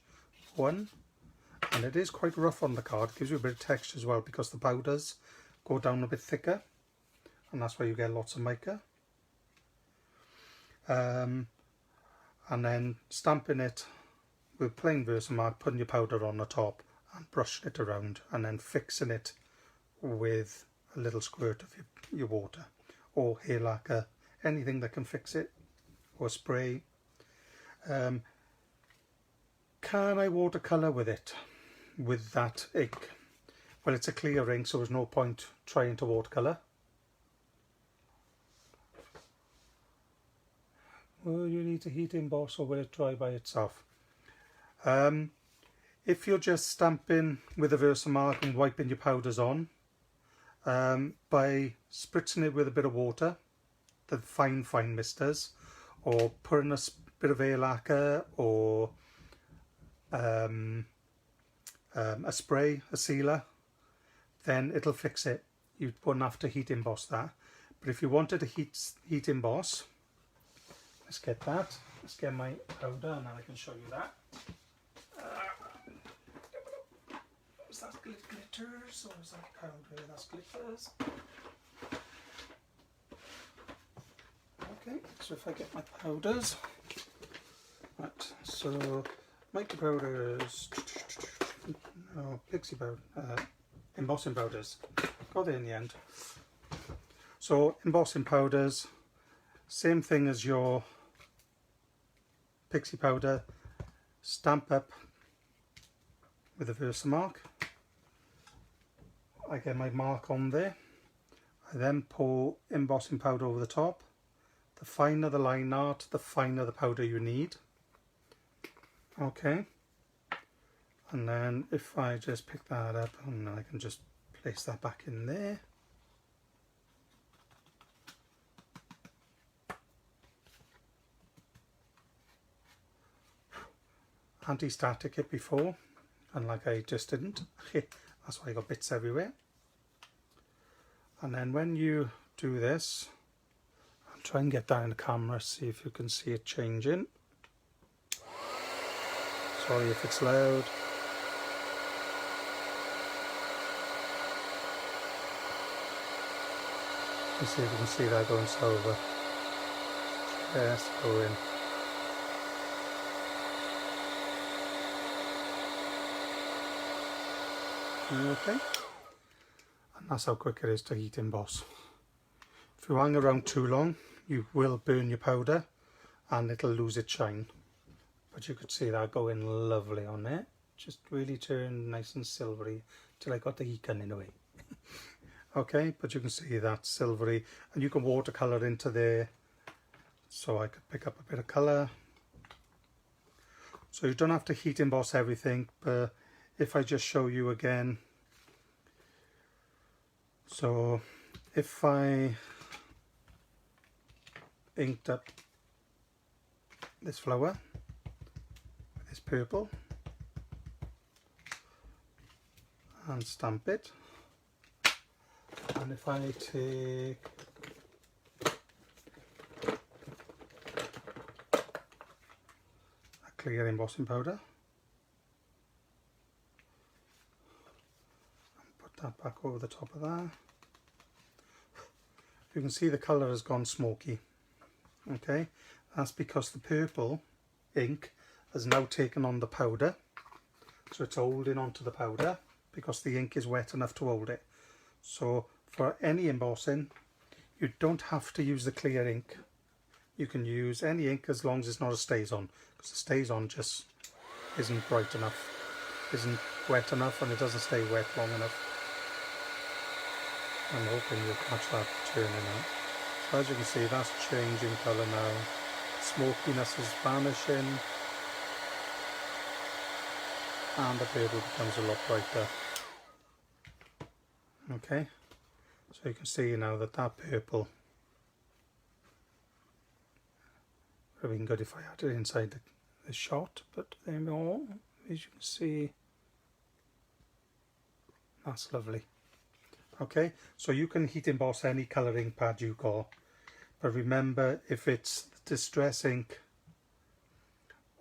one. And it is quite rough on the card, it gives you a bit of texture as well because the powders go down a bit thicker, and that's why you get lots of mica. And then stamping it with plain Versamark, putting your powder on the top and brushing it around, and then fixing it with a little squirt of your water or hair lacquer, anything that can fix it, or spray. Can I watercolor with it, with that ink? Well, it's a clear ink, so there's no point trying to watercolor. Will you need to heat emboss, or will it dry by itself? If you're just stamping with a Versamark and wiping your powders on, by spritzing it with a bit of water, the fine misters, or putting a bit of hair lacquer, or a spray, a sealer, then it'll fix it. You won't have to heat emboss that. But if you wanted to heat emboss, let's get that. Let's get my powder and then I can show you that. Is that glitters or is that powder? That's glitters. Okay, so if I get my powders, right, so mica powders, no, Pixie powder, embossing powders, got there in the end. So embossing powders, same thing as your Pixie powder, stamp up with a Versamark. I get my mark on there. I then pour embossing powder over the top. The finer the line art, the finer the powder you need. Okay. And then if I just pick that up, and I can just place that back in there. Anti-static it before, and like I just didn't. That's why I got bits everywhere. And then when you do this, I'll try and get that in the camera, see if you can see it changing. Sorry if it's loud. Let's see if you can see that going silver. Yes, going. Okay, and that's how quick it is to heat emboss. If you hang around too long, you will burn your powder and it'll lose its shine. but you could see that going lovely on there. Just really turned nice and silvery till I got the ink in a way. Okay, but you can see that silvery, and you can watercolor into there. So I could pick up a bit of colour. So you don't have to heat emboss everything, but if I just show you again. So if I inked up this flower with this purple and stamp it, and if I take a clear embossing powder and put that back over the top of that, you can see the colour has gone smoky. Okay, that's because the purple ink has now taken on the powder, so it's holding onto the powder because the ink is wet enough to hold it. So for any embossing, you don't have to use the clear ink. You can use any ink as long as it's not a StazOn, because the StazOn just isn't bright enough, isn't wet enough, and it doesn't stay wet long enough. I'm hoping you'll catch that turning out. So as you can see, that's changing colour now. Smokiness is vanishing, and the purple becomes a lot brighter. Okay, so you can see now that that purple would have been good if I had it inside the shot, but there we go. As you can see, that's lovely. Okay, so you can heat emboss any colour ink pad you got, but remember, if it's Distress Ink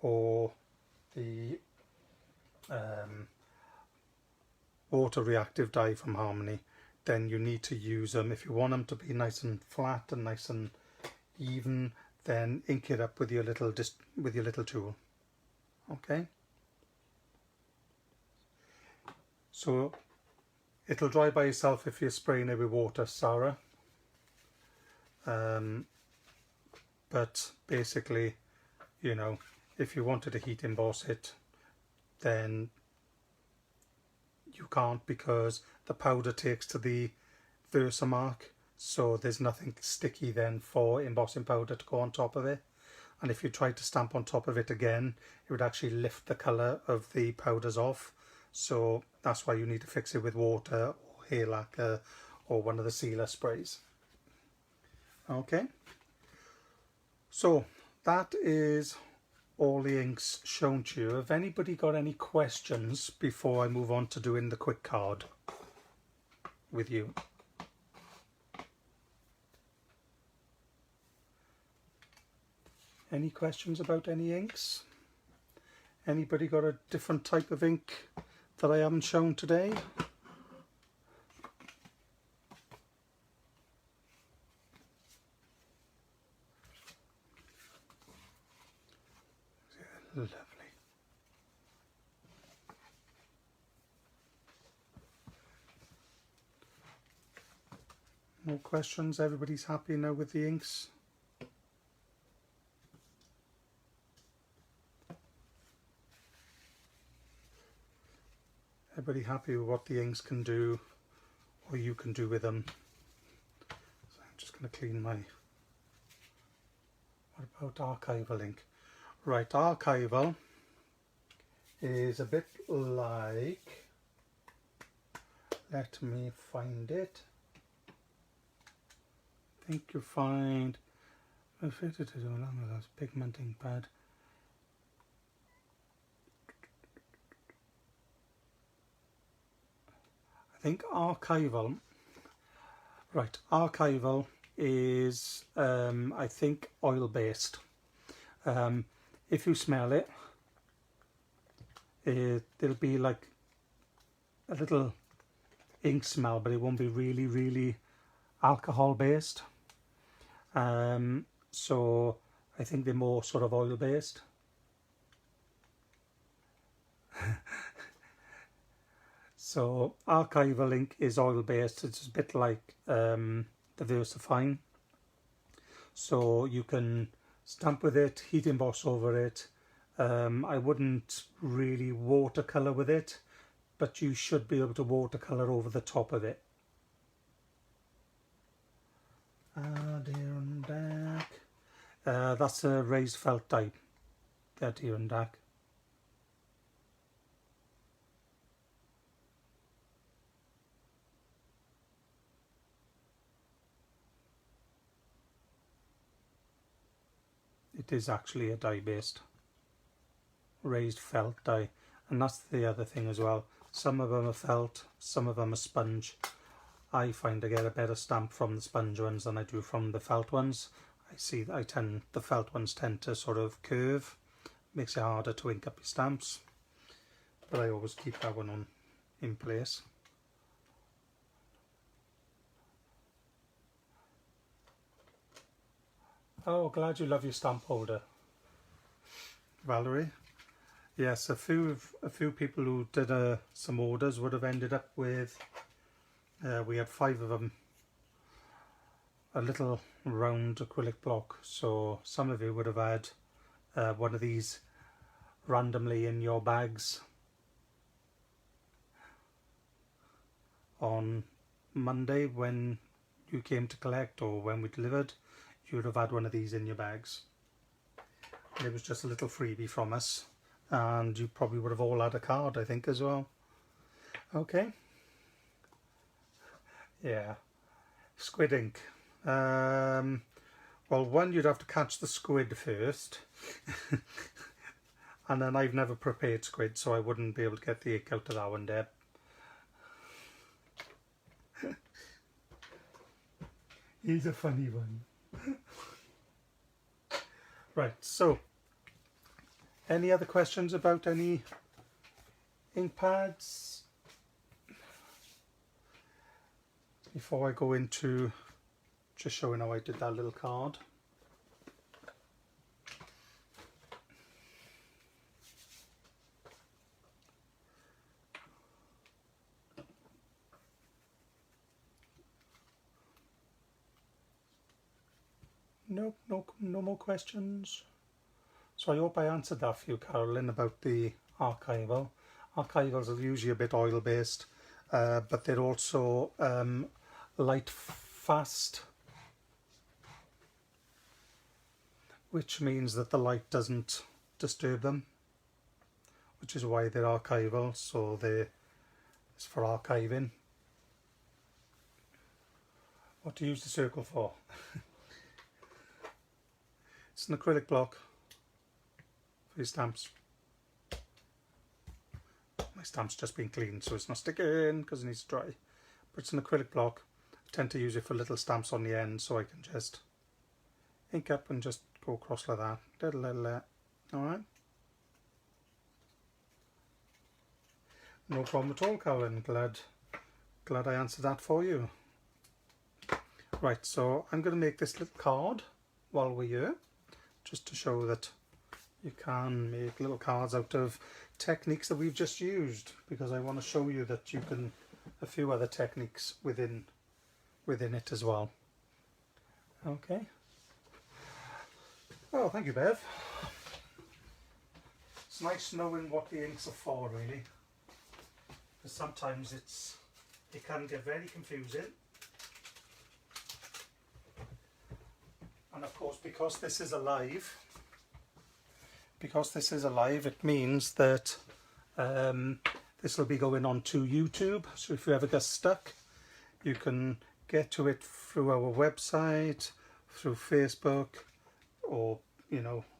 or the water reactive dye from Harmony, then you need to use them. If you want them to be nice and flat and nice and even, then ink it up with your little tool. Okay, so it'll dry by itself if you're spraying it with water, Sarah. But basically, you know, if you wanted to heat emboss it, then you can't, because the powder takes to the Watermark, so there's nothing sticky then for embossing powder to go on top of it. And if you tried to stamp on top of it again, it would actually lift the colour of the powders off. So that's why you need to fix it with water or hair lacquer or one of the sealer sprays. Okay, so that is all the inks shown to you. Have anybody got any questions before I move on to doing the quick card with you? Any questions about any inks? Anybody got a different type of ink that I haven't shown today? Lovely. No questions? Everybody's happy now with the inks? Everybody happy with what the inks can do, or you can do with them? So I'm just going to clean my... What about Archival Ink? Right, Archival is a bit like... Let me find it. I think you find... Pigment ink pad. I think Archival, right, Archival is, I think, oil-based. If you smell it, it'll be like a little ink smell, but it won't be really, really alcohol-based. So I think they're more sort of oil-based. So Archival Ink is oil-based. It's a bit like the VersaFine. So you can stamp with it, heat emboss over it, I wouldn't really watercolor with it, but you should be able to watercolor over the top of it. Dear and dark. That's a raised felt dye. That dear and dark. It is actually a dye based raised felt dye, and that's the other thing as well. Some of them are felt, some of them are sponge. I find I get a better stamp from the sponge ones than I do from the felt ones. I see that the felt ones tend to sort of curve, makes it harder to ink up your stamps, but I always keep that one on in place. Oh, glad you love your stamp holder, Valerie. Yes, a few people who did some orders would have ended up with, we had 5 of them, a little round acrylic block. So some of you would have had one of these randomly in your bags on Monday when you came to collect, or when we delivered. You would have had one of these in your bags. And it was just a little freebie from us. And you probably would have all had a card, I think, as well. Okay. Yeah. Squid ink. Well, one, you'd have to catch the squid first. And then I've never prepared squid, so I wouldn't be able to get the ink out of that one, Deb. He's a funny one. Right, so any other questions about any ink pads before I go into just showing how I did that little card? Nope, no more questions. So I hope I answered that for you, Carolyn, about the archival. Archivals are usually a bit oil based, but they're also light fast, which means that the light doesn't disturb them, which is why they're archival. So it's for archiving. What do you use the circle for? It's an acrylic block for your stamps. My stamp's just been cleaned, so it's not sticking because it needs to dry. But it's an acrylic block. I tend to use it for little stamps on the end, so I can just ink up and just go across like that. Alright. No problem at all, Carolyn. Glad I answered that for you. Right, so I'm going to make this little card while we're here, just to show that you can make little cards out of techniques that we've just used, because I want to show you that you can a few other techniques within it as well. Okay. Well, thank you, Bev. It's nice knowing what the inks are for, really, because sometimes it can get very confusing. And of course, because this is a live, it means that this will be going on to YouTube. So if you ever get stuck, you can get to it through our website, through Facebook, or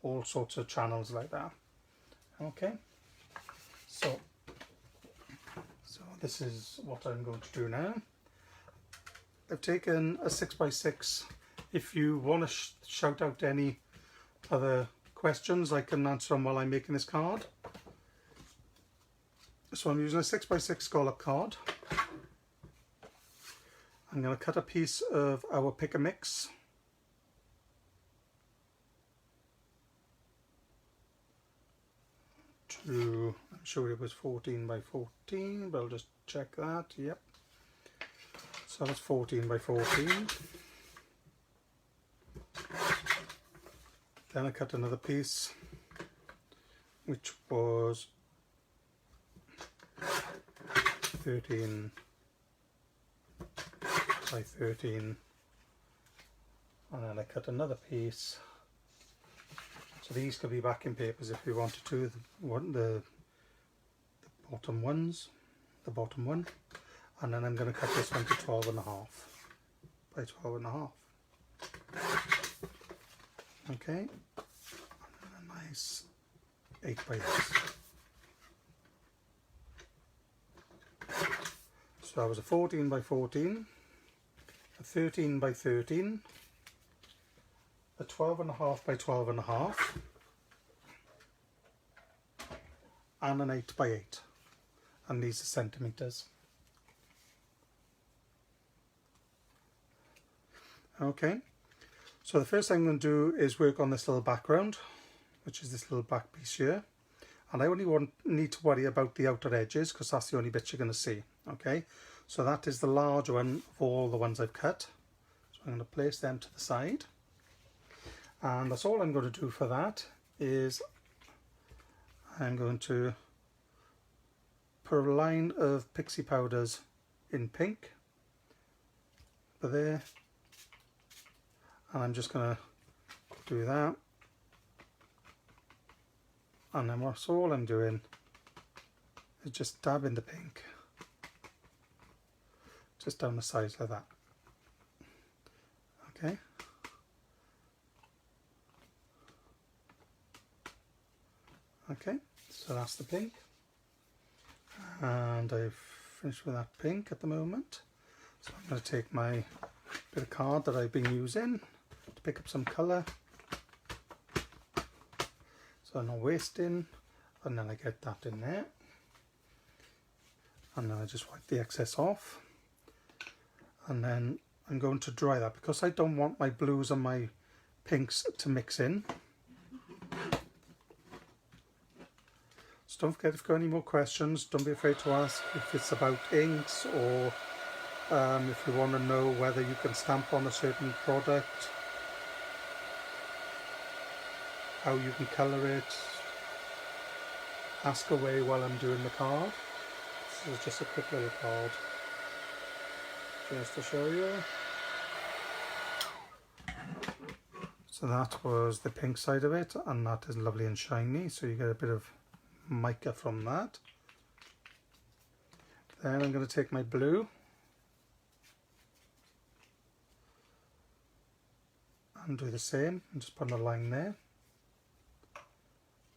all sorts of channels like that. Okay, so this is what I'm going to do now. I've taken a 6x6. If you want to shout out any other questions, I can answer them while I'm making this card. So I'm using a 6x6 scallop card. I'm going to cut a piece of our pick and mix. I'm sure it was 14 by 14, but I'll just check that. Yep. So that's 14 by 14. Then I cut another piece which was 13 by 13, and then I cut another piece. So these could be backing papers if you wanted to, the bottom ones, the bottom one, and then I'm going to cut this one to 12.5 by 12.5. Okay, and then a nice 8 by 8. So that was a 14 by 14, a 13 by 13, a 12.5 by 12.5, and an 8 by 8, and these are centimeters. Okay, so the first thing I'm going to do is work on this little background, which is this little back piece here, and I only need to worry about the outer edges because that's the only bit you're going to see. Okay, so that is the large one of all the ones I've cut, so I'm going to place them to the side, and that's all I'm going to do for that. Is I'm going to put a line of Pixie Powders in pink for there, and I'm just going to do that, and then that's all I'm doing is just dabbing the pink just down the sides like that. Okay, okay, so that's the pink, and I've finished with that pink at the moment. So I'm going to take my bit of card that I've been using to pick up some colour, so I'm not wasting, and then I get that in there, and then I just wipe the excess off, and then I'm going to dry that because I don't want my blues and my pinks to mix in. So don't forget, if you've got any more questions, don't be afraid to ask if it's about inks, or if you want to know whether you can stamp on a certain product, how you can colour it. Ask away while I'm doing the card. This is just a quick little card just to show you. So that was the pink side of it, and that is lovely and shiny, so you get a bit of mica from that. Then I'm going to take my blue and do the same, and just put a line there.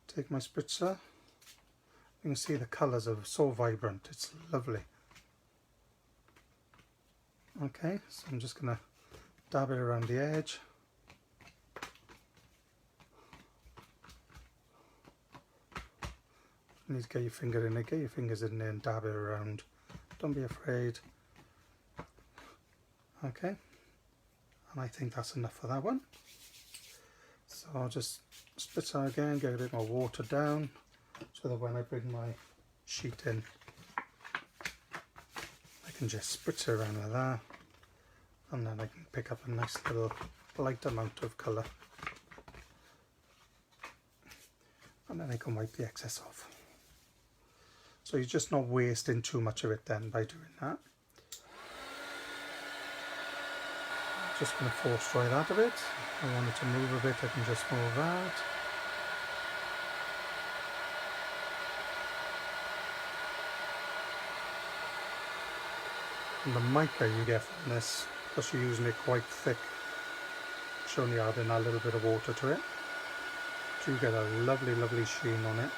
Take my spritzer. You can see the colours are so vibrant, it's lovely. Okay, so I'm just going to dab it around the edge. You need to get your finger in there, get your fingers in there and dab it around. Don't be afraid. Okay, and I think that's enough for that one. So I'll just spritzer again, get a bit more water down, so that when I bring my sheet in, I can just spritz around like that, and then I can pick up a nice little light amount of colour, and then I can wipe the excess off. So you're just not wasting too much of it then by doing that. Just going to force dry that a bit. If I want it to move a bit, I can just move that. And the mica you get from this, because you're using it quite thick, it's only adding a little bit of water to it, so you get a lovely, lovely sheen on it.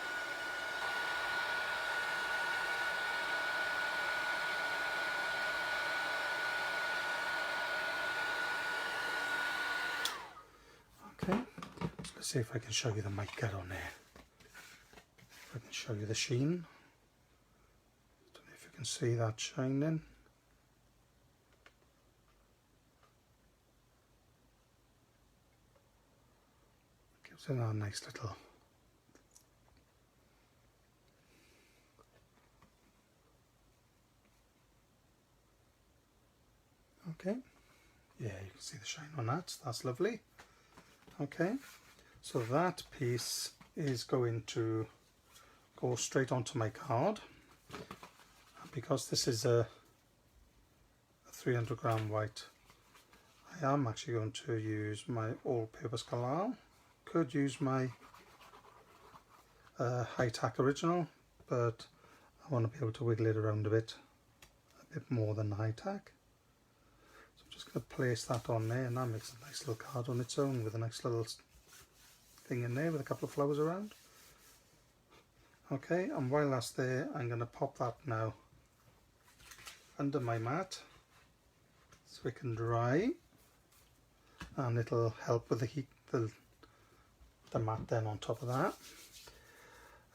Okay, so let's see if I can show you the mica on there. If I can show you the sheen. Don't know if you can see that shining. Gives it a nice little. Okay, yeah, you can see the shine on that. That's lovely. Okay, so that piece is going to go straight onto my card. And because this is a 300 gram white, I am actually going to use my All Purpose Collal. Could use my High Tack Original, but I want to be able to wiggle it around a bit more than the High Tack. So I'm just going to place that on there, and that makes a nice little card on its own with a nice little thing in there with a couple of flowers around. Okay, and while that's there, I'm going to pop that now under my mat so it can dry, and it'll help with the heat, the mat then on top of that.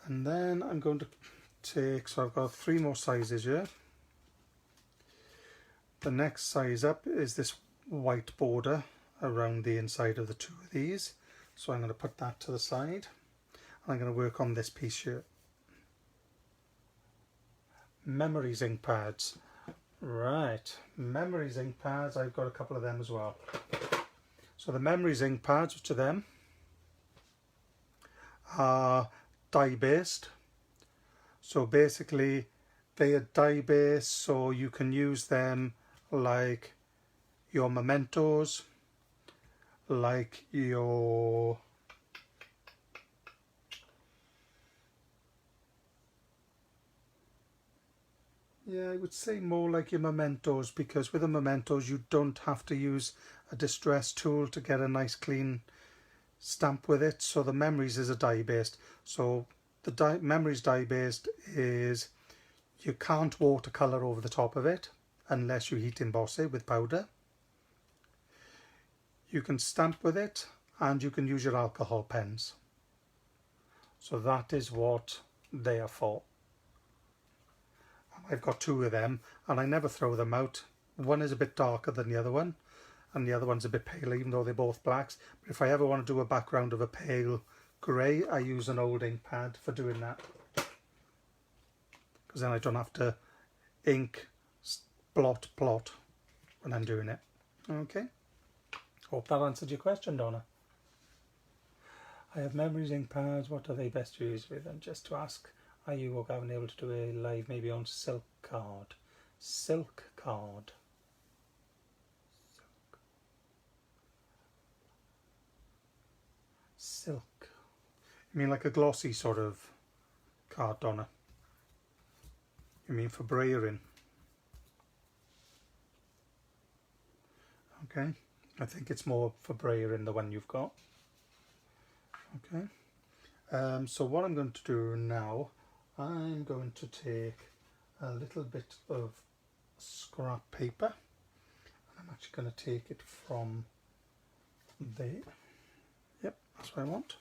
And then I'm going to take, so I've got 3 more sizes here. The next size up is this white border around the inside of the 2 of these. So I'm going to put that to the side. I'm going to work on this piece here. Memories ink pads. Right, Memories ink pads, I've got a couple of them as well. So the Memories ink pads, which are them, are dye based. So basically they are dye based, so you can use them like your Mementos, like your I would say more like your Mementos, because with the Mementos you don't have to use a distress tool to get a nice clean stamp with it. So the Memories is a dye based. So the Memories dye based is you can't watercolor over the top of it unless you heat emboss it with powder. You can stamp with it, and you can use your alcohol pens. So that is what they are for. I've got 2 of them, and I never throw them out. One is a bit darker than the other one, and the other one's a bit paler, even though they're both blacks. But if I ever want to do a background of a pale grey, I use an old ink pad for doing that, because then I don't have to ink plot when I'm doing it. Okay, hope that answered your question, Donna. I have Memories ink pads, what are they best used with? And just to ask, are you or Gavin able to do a live maybe on silk card? Silk card. Silk. You mean like a glossy sort of card, Donna? You mean for brayering? Okay, I think it's more for brayering, the one you've got. Okay, so what I'm going to do now, I'm going to take a little bit of scrap paper, and I'm actually going to take it from there. Yep, that's what I want.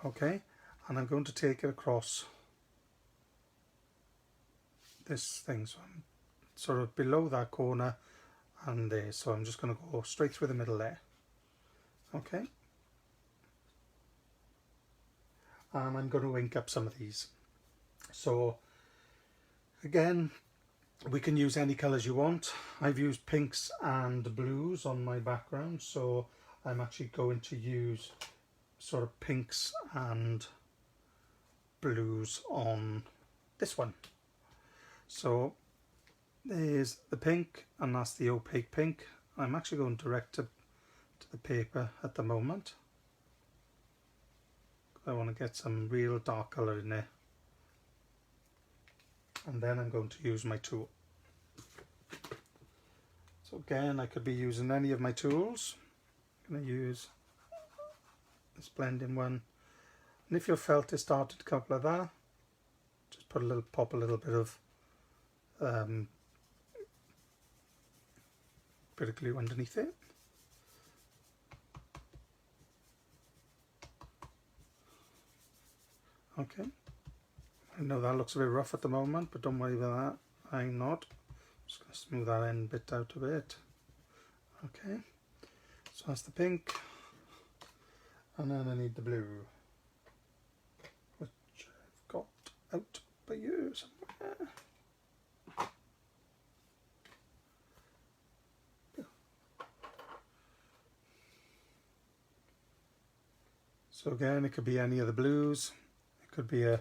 Okay, and I'm going to take it across this thing, so I'm sort of below that corner and there, so I'm just going to go straight through the middle there. Okay, and I'm going to ink up some of these. So again, we can use any colours you want. I've used pinks and blues on my background, so I'm actually going to use sort of pinks and blues on this one. So there's the pink, and that's the opaque pink. I'm actually going direct to the paper at the moment. I want to get some real dark colour in there. And then I'm going to use my tool. So again, I could be using any of my tools. I'm going to use this blending one. And if your felt is started to come up like that, just put a little, pop a little bit of glue underneath it. Okay, I know that looks a bit rough at the moment, but don't worry about that. I'm not. Just going to smooth that end bit out a bit. Okay, so that's the pink, and then I need the blue, which I've got out by you somewhere. So again, it could be any of the blues. It could be a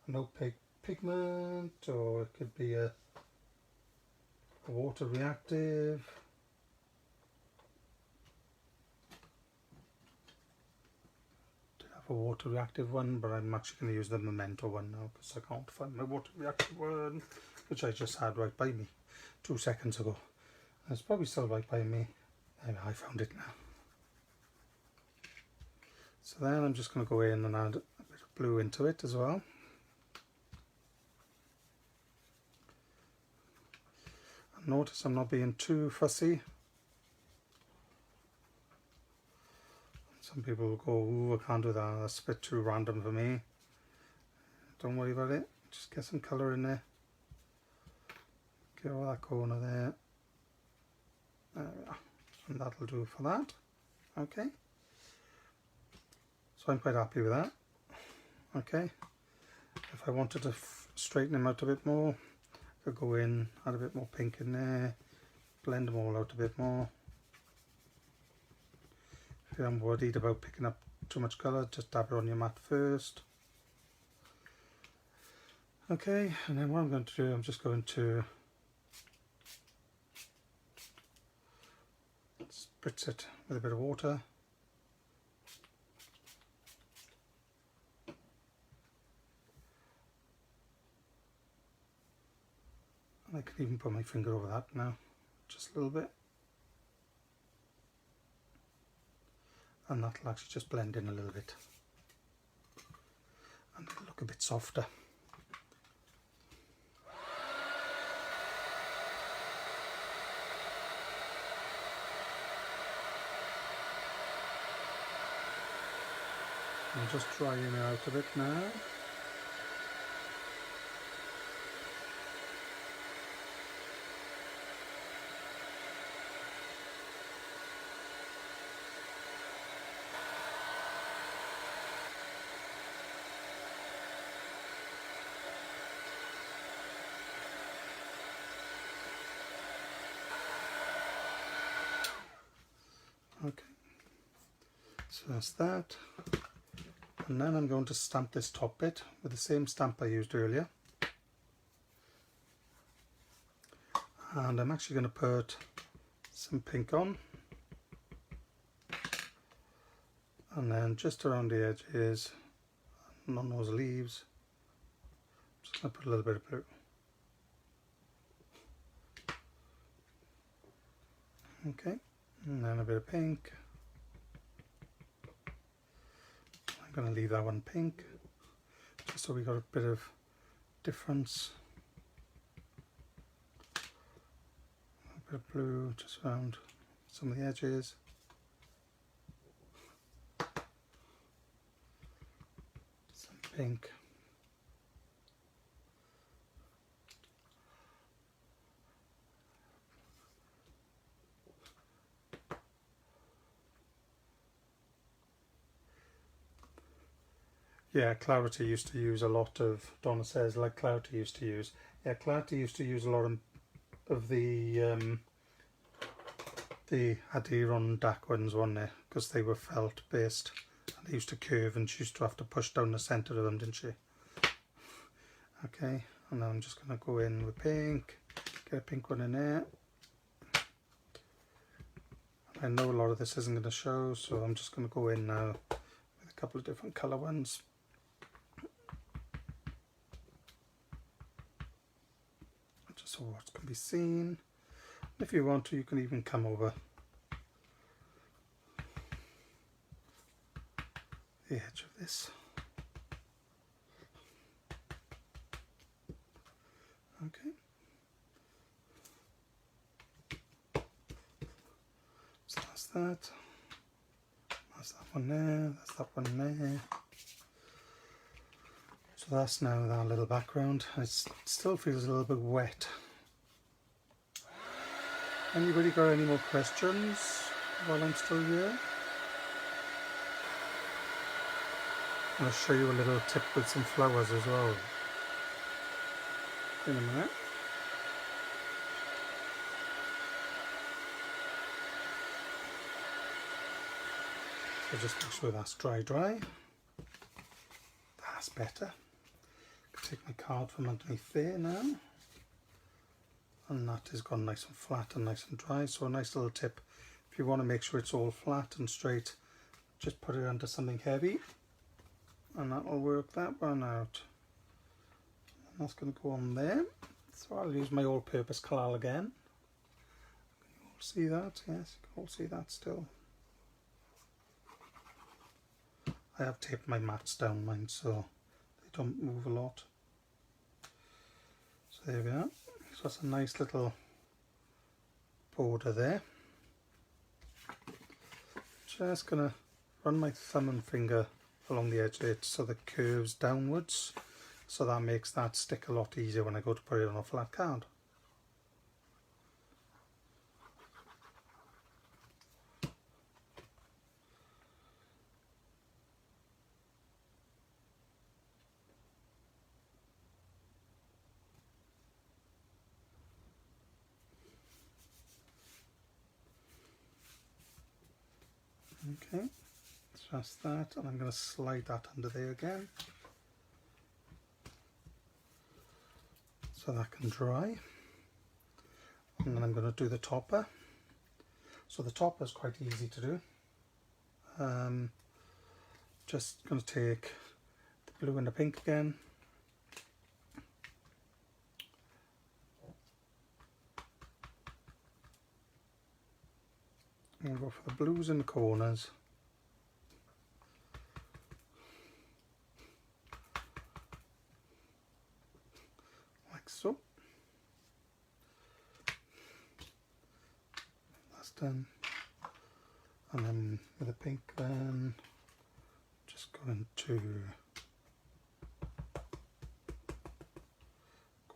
an opaque pigment, or it could be a water reactive. Did have a water reactive one, but I'm actually going to use the Memento one now because I can't find my water reactive one, which I just had right by me 2 seconds ago. And it's probably still right by me. Anyway, I found it now. So then I'm just going to go in and add a bit of blue into it as well. And notice I'm not being too fussy. Some people will go, ooh, I can't do that, that's a bit too random for me. Don't worry about it, just get some colour in there. Get all that corner there. There we are. And that'll do for that. Okay. So I'm quite happy with that. Okay. If I wanted to straighten them out a bit more, I could go in, add a bit more pink in there, blend them all out a bit more. If you're worried about picking up too much colour, just dab it on your mat first. Okay, and then what I'm going to do, I'm just going to spritz it with a bit of water. And I can even put my finger over that now, just a little bit. And that'll actually just blend in a little bit. And it'll look a bit softer. I'm just drying it out a bit now. Okay, so that's that. And then I'm going to stamp this top bit with the same stamp I used earlier. And I'm actually going to put some pink on. And then just around the edges, and on those leaves, I'm just going to put a little bit of blue. Okay, and then a bit of pink. I'm going to leave that one pink, just so we got a bit of difference. A bit of blue just around some of the edges. Some pink. Yeah, Clarity used to use a lot of, Donna says, like Clarity used to use. Yeah, Clarity used to use a lot of the Adiron ones, weren't they? Because they were felt based and they used to curve, and she used to have to push down the centre of them, didn't she? Okay, and now I'm just going to go in with pink, get a pink one in there. I know a lot of this isn't going to show, so I'm just going to go in now with a couple of different colour ones. So what can be seen. If you want to, you can even come over the edge of this. Okay. So that's that. That's that one there. That's that one there. So that's now that little background. It still feels a little bit wet. Anybody got any more questions while I'm still here? I'll show you a little tip with some flowers as well in a minute. So just make sure that's dry. That's better. Take my card from underneath there now, and that is gone nice and flat and nice and dry. So a nice little tip, if you want to make sure it's all flat and straight, just put it under something heavy and that will work that one out. And that's going to go on there. So I'll use my all-purpose colour again. Can you all see that? Yes, you can all see that still. I have taped my mats down mine so they don't move a lot. So there we are. So that's a nice little border there. Just going to run my thumb and finger along the edge of it so that it curves downwards. So that makes that stick a lot easier when I go to put it on a flat card. Okay, so that's that, and I'm going to slide that under there again so that can dry. And then I'm going to do the topper. So the topper is quite easy to do. Just going to take the blue and the pink again. I'm going to go for the blues in the corners. Like so. That's done. And then with the pink then, just going to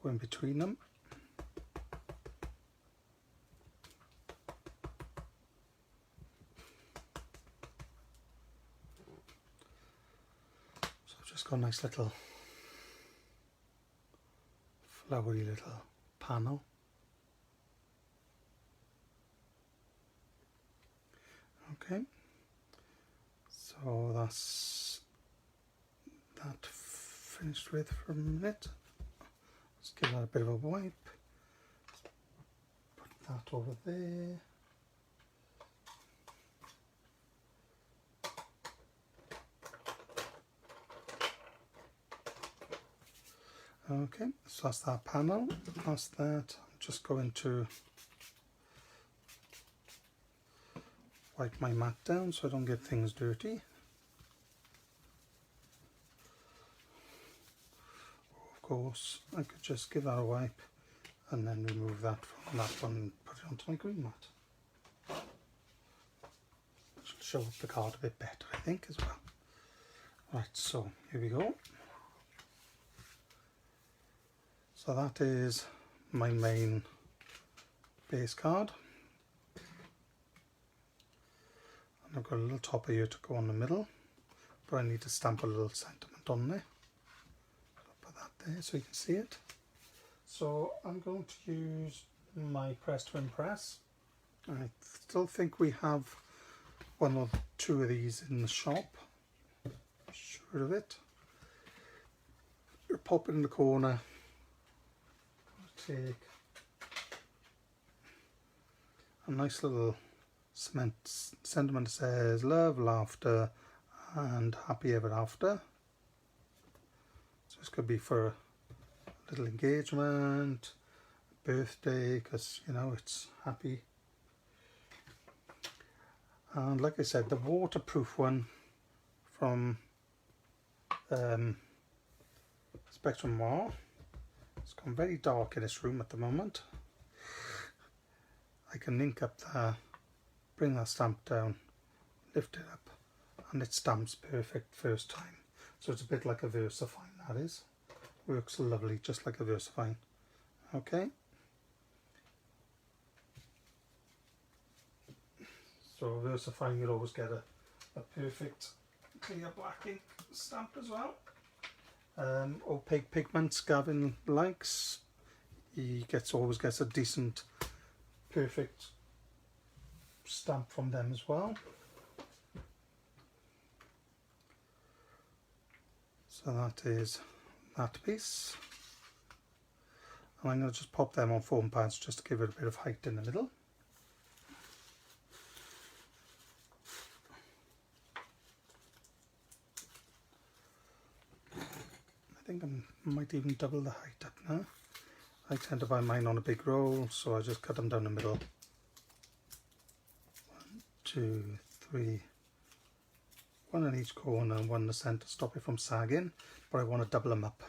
go in between them. Got a nice little flowery little panel. Okay, so that's that finished with for a minute. Let's give that a bit of a wipe. Put that over there. Okay, so that's that panel. That's that. I'm just going to wipe my mat down so I don't get things dirty. Of course, I could just give that a wipe and then remove that from that one and put it onto my green mat. Should show up the card a bit better, I think, as well. Right, so here we go. So that is my main base card. And I've got a little topper here to go on the middle, but I need to stamp a little sentiment on there. So I'll put that there so you can see it. So I'm going to use my Press to Impress. I still think we have one or two of these in the shop. I'm sure of it. You pop it in the corner. Take a nice little sentiment that says love, laughter and happy ever after. So this could be for a little engagement, birthday, because you know it's happy. And like I said, the waterproof one from Spectrum Noir. It's gone very dark in this room at the moment. I can link up there, bring that stamp down, lift it up, and it stamps perfect first time. So it's a bit like a VersaFine, that is. Works lovely, just like a VersaFine. Okay. So VersaFine, you'll always get a perfect clear black ink stamp as well. Opaque Pigments Gavin likes. He always gets a decent, perfect stamp from them as well. So that is that piece. And I'm going to just pop them on foam pads just to give it a bit of height in the middle. I think I might even double the height up now. I tend to buy mine on a big roll, so I just cut them down the middle. 1, 2, 3, one in each corner and one in the centre, stop it from sagging, but I want to double them up.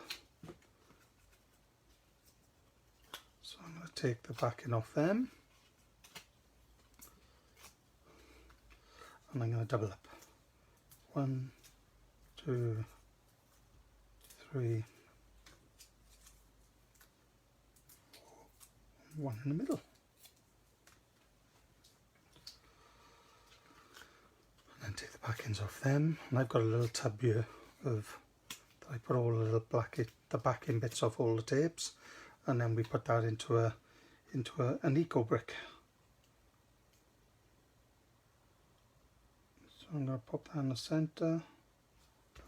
So I'm going to take the backing off them and I'm going to double up. 1, 2, 3, 4, one in the middle. And then take the backings off them, and I've got a little tub here of I put all the little the backing bits off all the tapes, and then we put that into an eco brick. So I'm going to pop that in the centre,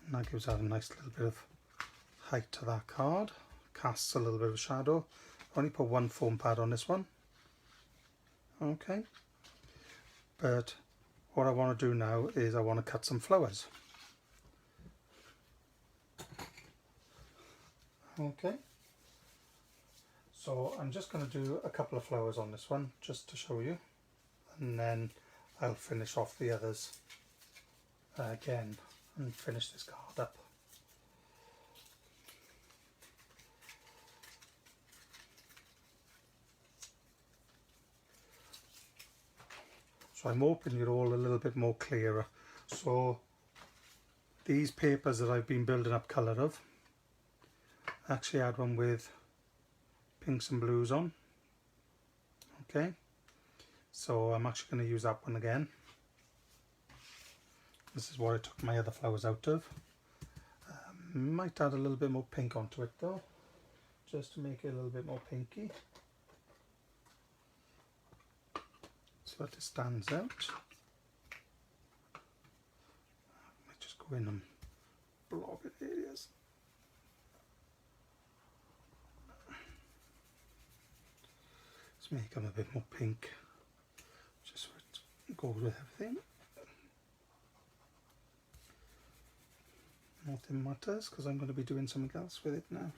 and that gives that a nice little bit of height to that card. Casts a little bit of shadow. I only put one foam pad on this one. Okay, but what I want to do now is I want to cut some flowers. Okay, so I'm just going to do a couple of flowers on this one just to show you, and then I'll finish off the others again and finish this card up. So I'm hoping you're all a little bit more clearer. So these papers that I've been building up colour of, I actually had one with pinks and blues on. Okay, so I'm actually going to use that one again. This is what I took my other flowers out of. Might add a little bit more pink onto it though, just to make it a little bit more pinky, so that it stands out. I might just go in and block it areas. Let's make them a bit more pink, just so it goes with everything. Nothing matters because I'm going to be doing something else with it now.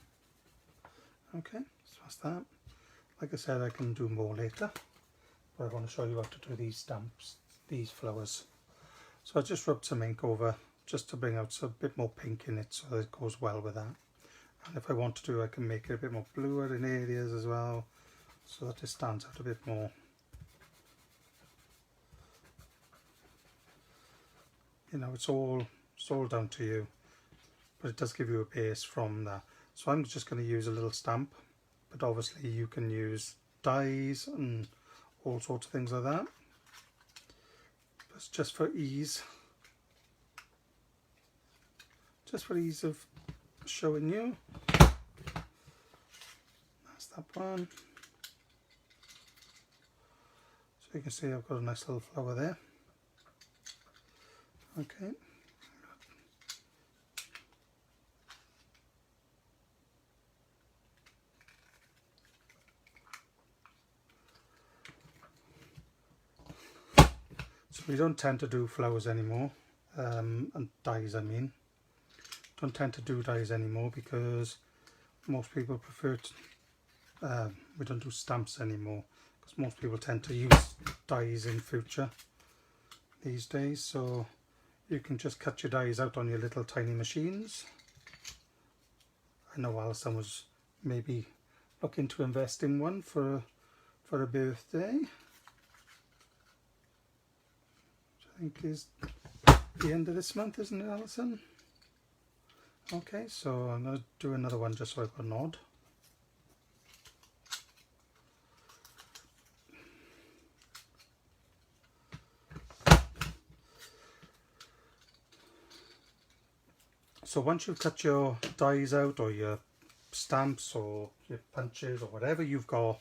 Okay, so that's that. Like I said, I can do more later, but I want to show you how to do these stamps, these flowers. So I just rubbed some ink over just to bring out a bit more pink in it so that it goes well with that. And if I want to, I can make it a bit more bluer in areas as well, so that it stands out a bit more. You know, it's all down to you, but it does give you a base from that. So I'm just going to use a little stamp, but obviously you can use dyes and all sorts of things like that. But it's just for ease. Just for ease of showing you. That's that one. So you can see I've got a nice little flower there. Okay. So we don't tend to do flowers anymore, and dyes I mean. Don't tend to do dyes anymore because most people prefer to, we don't do stamps anymore because most people tend to use dyes in future these days. So you can just cut your dyes out on your little tiny machines. I know Alison was maybe looking to invest in one for a birthday. I think is the end of this month, isn't it, Alison? Okay, so I'm going to do another one just so I've got a nod. So once you've cut your dies out, or your stamps or your punches or whatever you've got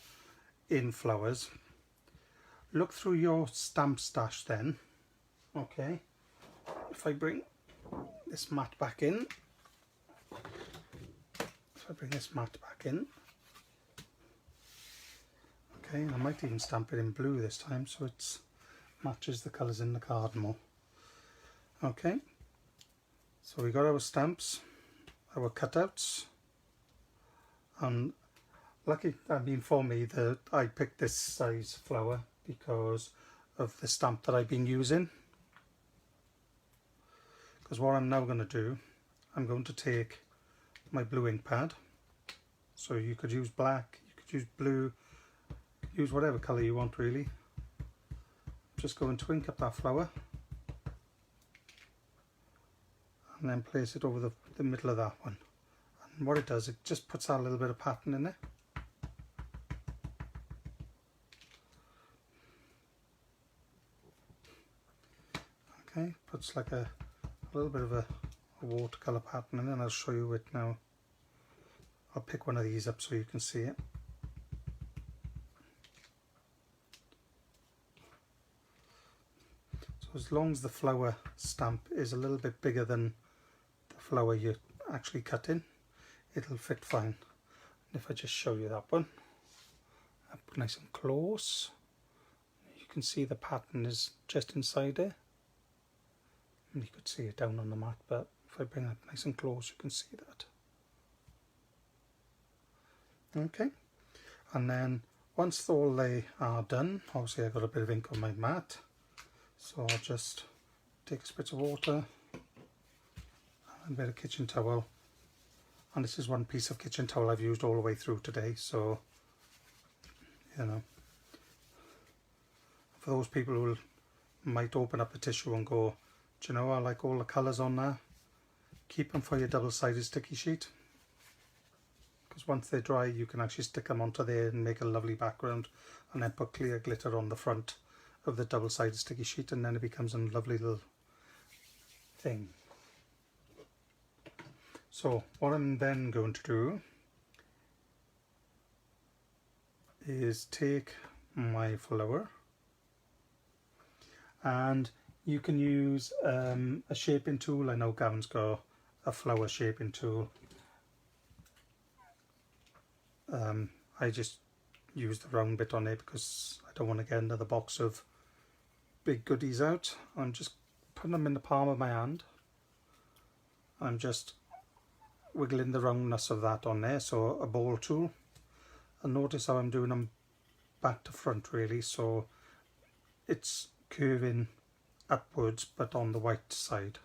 in flowers, look through your stamp stash then. Okay, if I bring this mat back in, if I bring this matte back in. Okay, I might even stamp it in blue this time so it matches the colours in the card more. Okay, so we got our stamps, our cutouts, and lucky, I mean for me, that I picked this size flower because of the stamp that I've been using. Because what I'm now going to do, I'm going to take my blue ink pad. So you could use black, you could use blue, use whatever colour you want really. Just go and ink up that flower. And then place it over the middle of that one. And what it does, it just puts that little bit of pattern in there. Okay, puts like a little bit of a watercolour pattern in, and I'll show you it now. I'll pick one of these up so you can see it. So as long as the flower stamp is a little bit bigger than the flower you're actually cutting, it'll fit fine. And if I just show you that one, up nice and close, you can see the pattern is just inside there. You could see it down on the mat, but if I bring that nice and close, you can see that. Okay, and then once all they are done, obviously I've got a bit of ink on my mat, so I'll just take a spritz of water and a bit of kitchen towel. And this is one piece of kitchen towel I've used all the way through today, so you know, for those people who might open up a tissue and go, do you know, I like all the colours on there, keep them for your double-sided sticky sheet, because once they dry you can actually stick them onto there and make a lovely background, and then put clear glitter on the front of the double-sided sticky sheet, and then it becomes a lovely little thing. So what I'm then going to do is take my flower, and you can use a shaping tool. I know Gavin's got a flower shaping tool. I just use the round bit on it because I don't want to get another box of big goodies out. I'm just putting them in the palm of my hand. I'm just wiggling the roundness of that on there, so a ball tool. And notice how I'm doing them back to front really, so it's curving upwards but on the white side.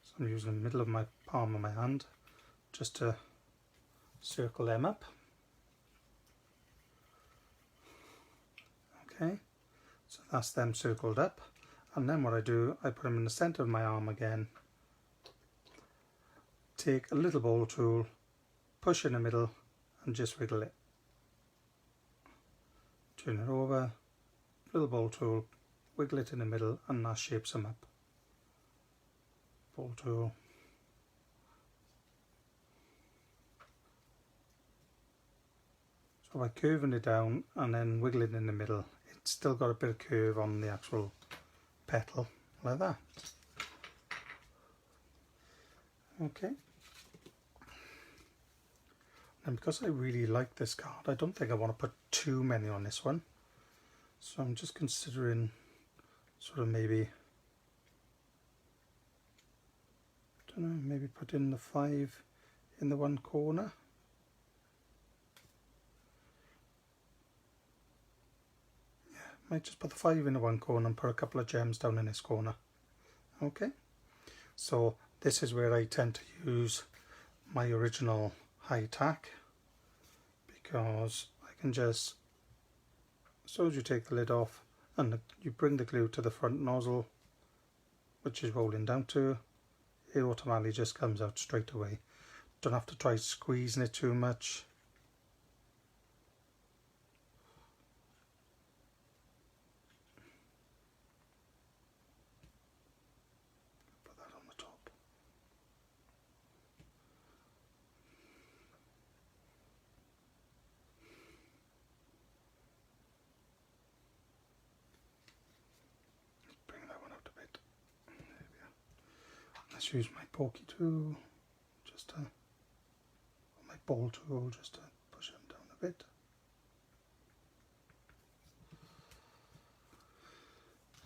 So I'm using the middle of my palm of my hand just to circle them up. Okay, so that's them circled up, and then what I do, I put them in the centre of my arm again, take a little ball tool, push in the middle and just wiggle it, turn it over, little ball tool, wiggle it in the middle, and that shapes them up. Ball tool, so by curving it down and then wiggling in the middle, it's still got a bit of curve on the actual petal, like that. Okay, and because I really like this card, I don't think I want to put too many on this one, so I'm just considering sort of maybe, I don't know, maybe put in the 5 in the one corner. Yeah, might just put the 5 in the one corner and put a couple of gems down in this corner. Okay, so this is where I tend to use my original high tack, because I can just, as soon as you take the lid off and you bring the glue to the front nozzle, which is rolling down to, it automatically just comes out straight away. Don't have to try squeezing it too much. Put that on the top. Bring that one out a bit. There we go. Let's use my pokey tool just to put my ball tool just to push them down a bit.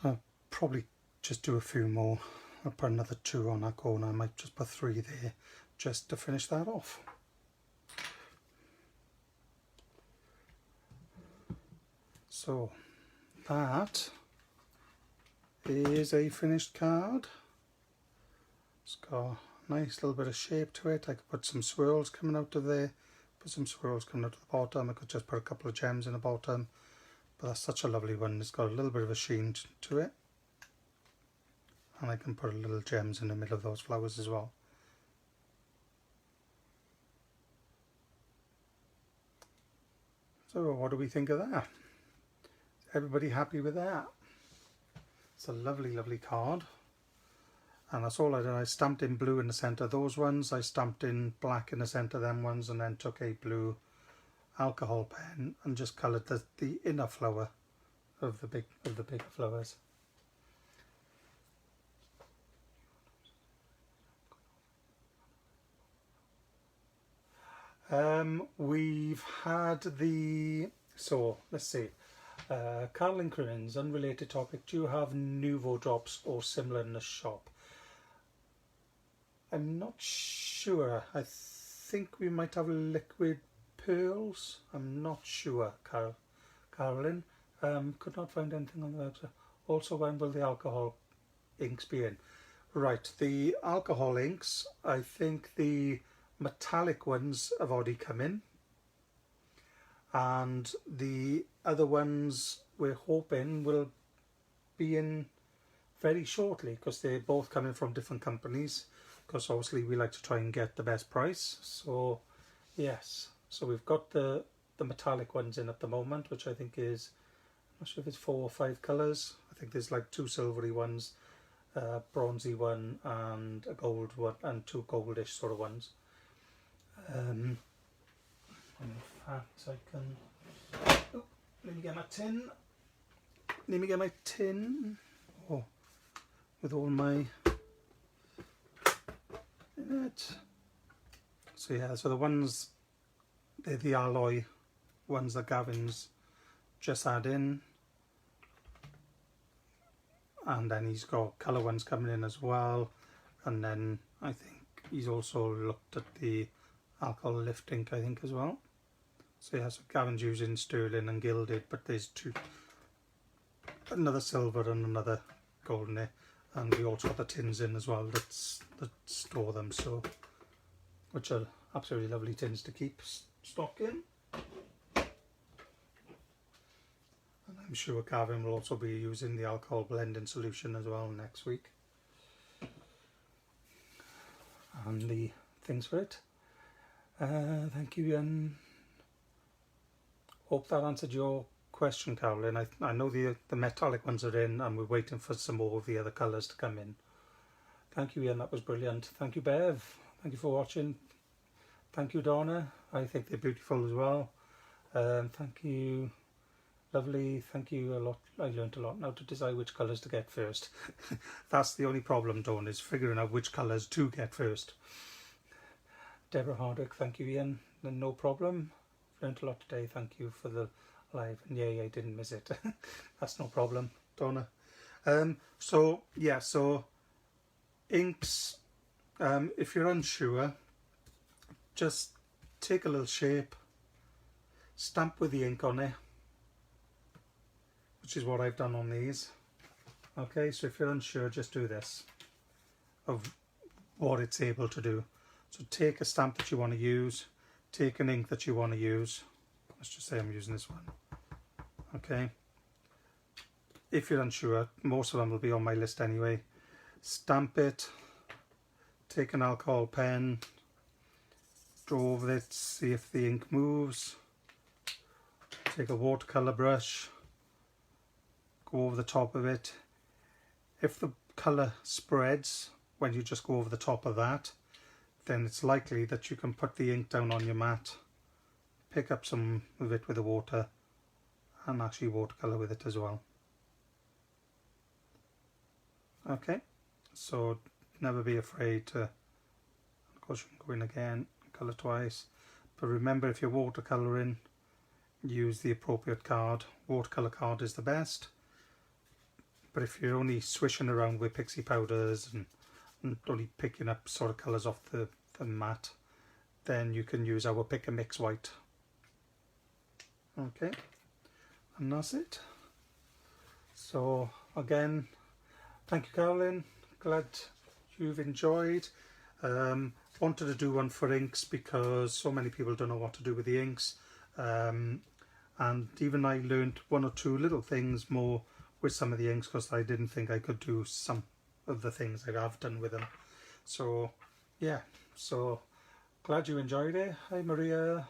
I'll probably just do a few more. I'll put another 2 on that corner. I might just put 3 there just to finish that off. So that is a finished card. It's got a nice little bit of shape to it. I could put some swirls coming out of there, put some swirls coming out of the bottom. I could just put a couple of gems in the bottom, but that's such a lovely one. It's got a little bit of a sheen to it, and I can put a little gems in the middle of those flowers as well. So what do we think of that? Everybody happy with that? It's a lovely, lovely card. And that's all I did. I stamped in blue in the centre those ones. I stamped in black in the centre them ones, and then took a blue alcohol pen and just coloured the inner flower of the bigger flowers. We've had the, so let's see, Carolyn Crimmins, unrelated topic, do you have Nouveau drops or similar in the shop? I'm not sure. I think we might have liquid pearls. I'm not sure, Carolyn. Could not find anything on the website. Also, when will the alcohol inks be in? Right, the alcohol inks, I think the metallic ones have already come in, and the other ones we're hoping will be in very shortly, because they're both coming from different companies, because obviously we like to try and get the best price. So yes, so we've got the metallic ones in at the moment, which I think is, I'm not sure if it's 4 or 5 colours. I think there's like 2 silvery ones, a bronzy one, and a gold one, and 2 goldish sort of ones. In fact, I can, oh, let me get my tin. Let me get my tin. Oh, with all my in it. So yeah, so the ones, they're the alloy ones that Gavin's just had in, and then he's got colour ones coming in as well, and then I think he's also looked at the alcohol lift ink, I think, as well. So yeah, so Gavin's using sterling and gilded, but there's 2, another silver and another golden there, and we also got the tins in as well that store them, so, which are absolutely lovely tins to keep stock in. And I'm sure Gavin will also be using the alcohol blending solution as well next week, and the things for it. Thank you, Ian. Hope that answered your question, Carolyn. I know the metallic ones are in, and we're waiting for some more of the other colours to come in. Thank you, Ian. That was brilliant. Thank you, Bev. Thank you for watching. Thank you, Donna. I think they're beautiful as well. Thank you. Lovely. Thank you a lot. I learned a lot now to decide which colours to get first. That's the only problem, Dawn, is figuring out which colours to get first. Deborah Hardwick, thank you, Ian. No problem. Learned a lot today. Thank you for the live. And yay, I didn't miss it. That's no problem, Donna. So yeah, so inks, if you're unsure, just take a little shape, stamp with the ink on it, which is what I've done on these. Okay, so if you're unsure, just do this, of what it's able to do. So take a stamp that you want to use, take an ink that you want to use. Let's just say I'm using this one. Okay. If you're unsure, most of them will be on my list anyway. Stamp it, take an alcohol pen, draw over it, see if the ink moves. Take a watercolor brush, go over the top of it. If the colour spreads when you just go over the top of that, then it's likely that you can put the ink down on your mat, pick up some of it with the water, and actually watercolour with it as well. Okay, so never be afraid to, of course you can go in again, colour twice, But remember, if you're watercolouring, use the appropriate card. Watercolour card is the best. But if you're only swishing around with Pixie Powders and only picking up sort of colours off the mat, then you can use our Pick and Mix White. Okay, and that's it. So again, thank you, Carolyn. Glad you've enjoyed. Wanted to do one for inks because so many people don't know what to do with the inks, and even I learned one or two little things more with some of the inks because I didn't think I could do some of the things I have done with them. So yeah, so glad you enjoyed it. Hi Maria,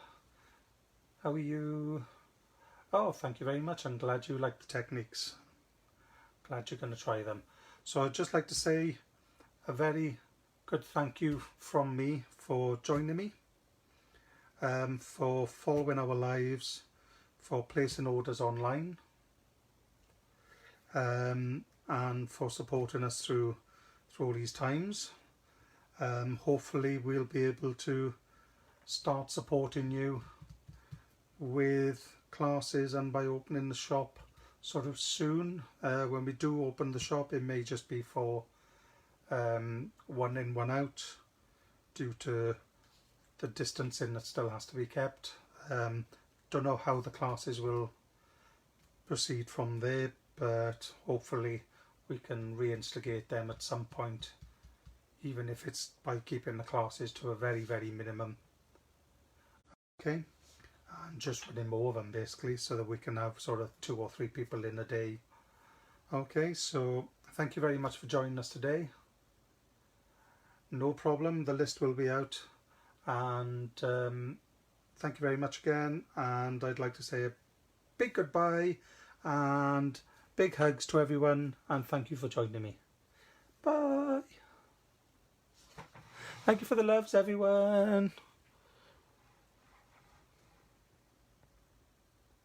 how are you? Oh, thank you very much. I'm glad you like the techniques. Glad you're going to try them. So I'd just like to say a very good thank you from me for joining me, for following our lives, for placing orders online, and for supporting us through all these times. Hopefully we'll be able to start supporting you with classes and by opening the shop sort of soon. When we do open the shop, it may just be for one in, one out, due to the distancing that still has to be kept. Don't know how the classes will proceed from there, but hopefully we can reinstigate them at some point, even if it's by keeping the classes to a very, very minimum. Okay, and just running more of them basically, so that we can have sort of 2 or 3 people in a day. Okay, so thank you very much for joining us today. No problem, the list will be out, and thank you very much again, and I'd like to say a big goodbye and big hugs to everyone, and thank you for joining me. Bye. Thank you for the loves, everyone.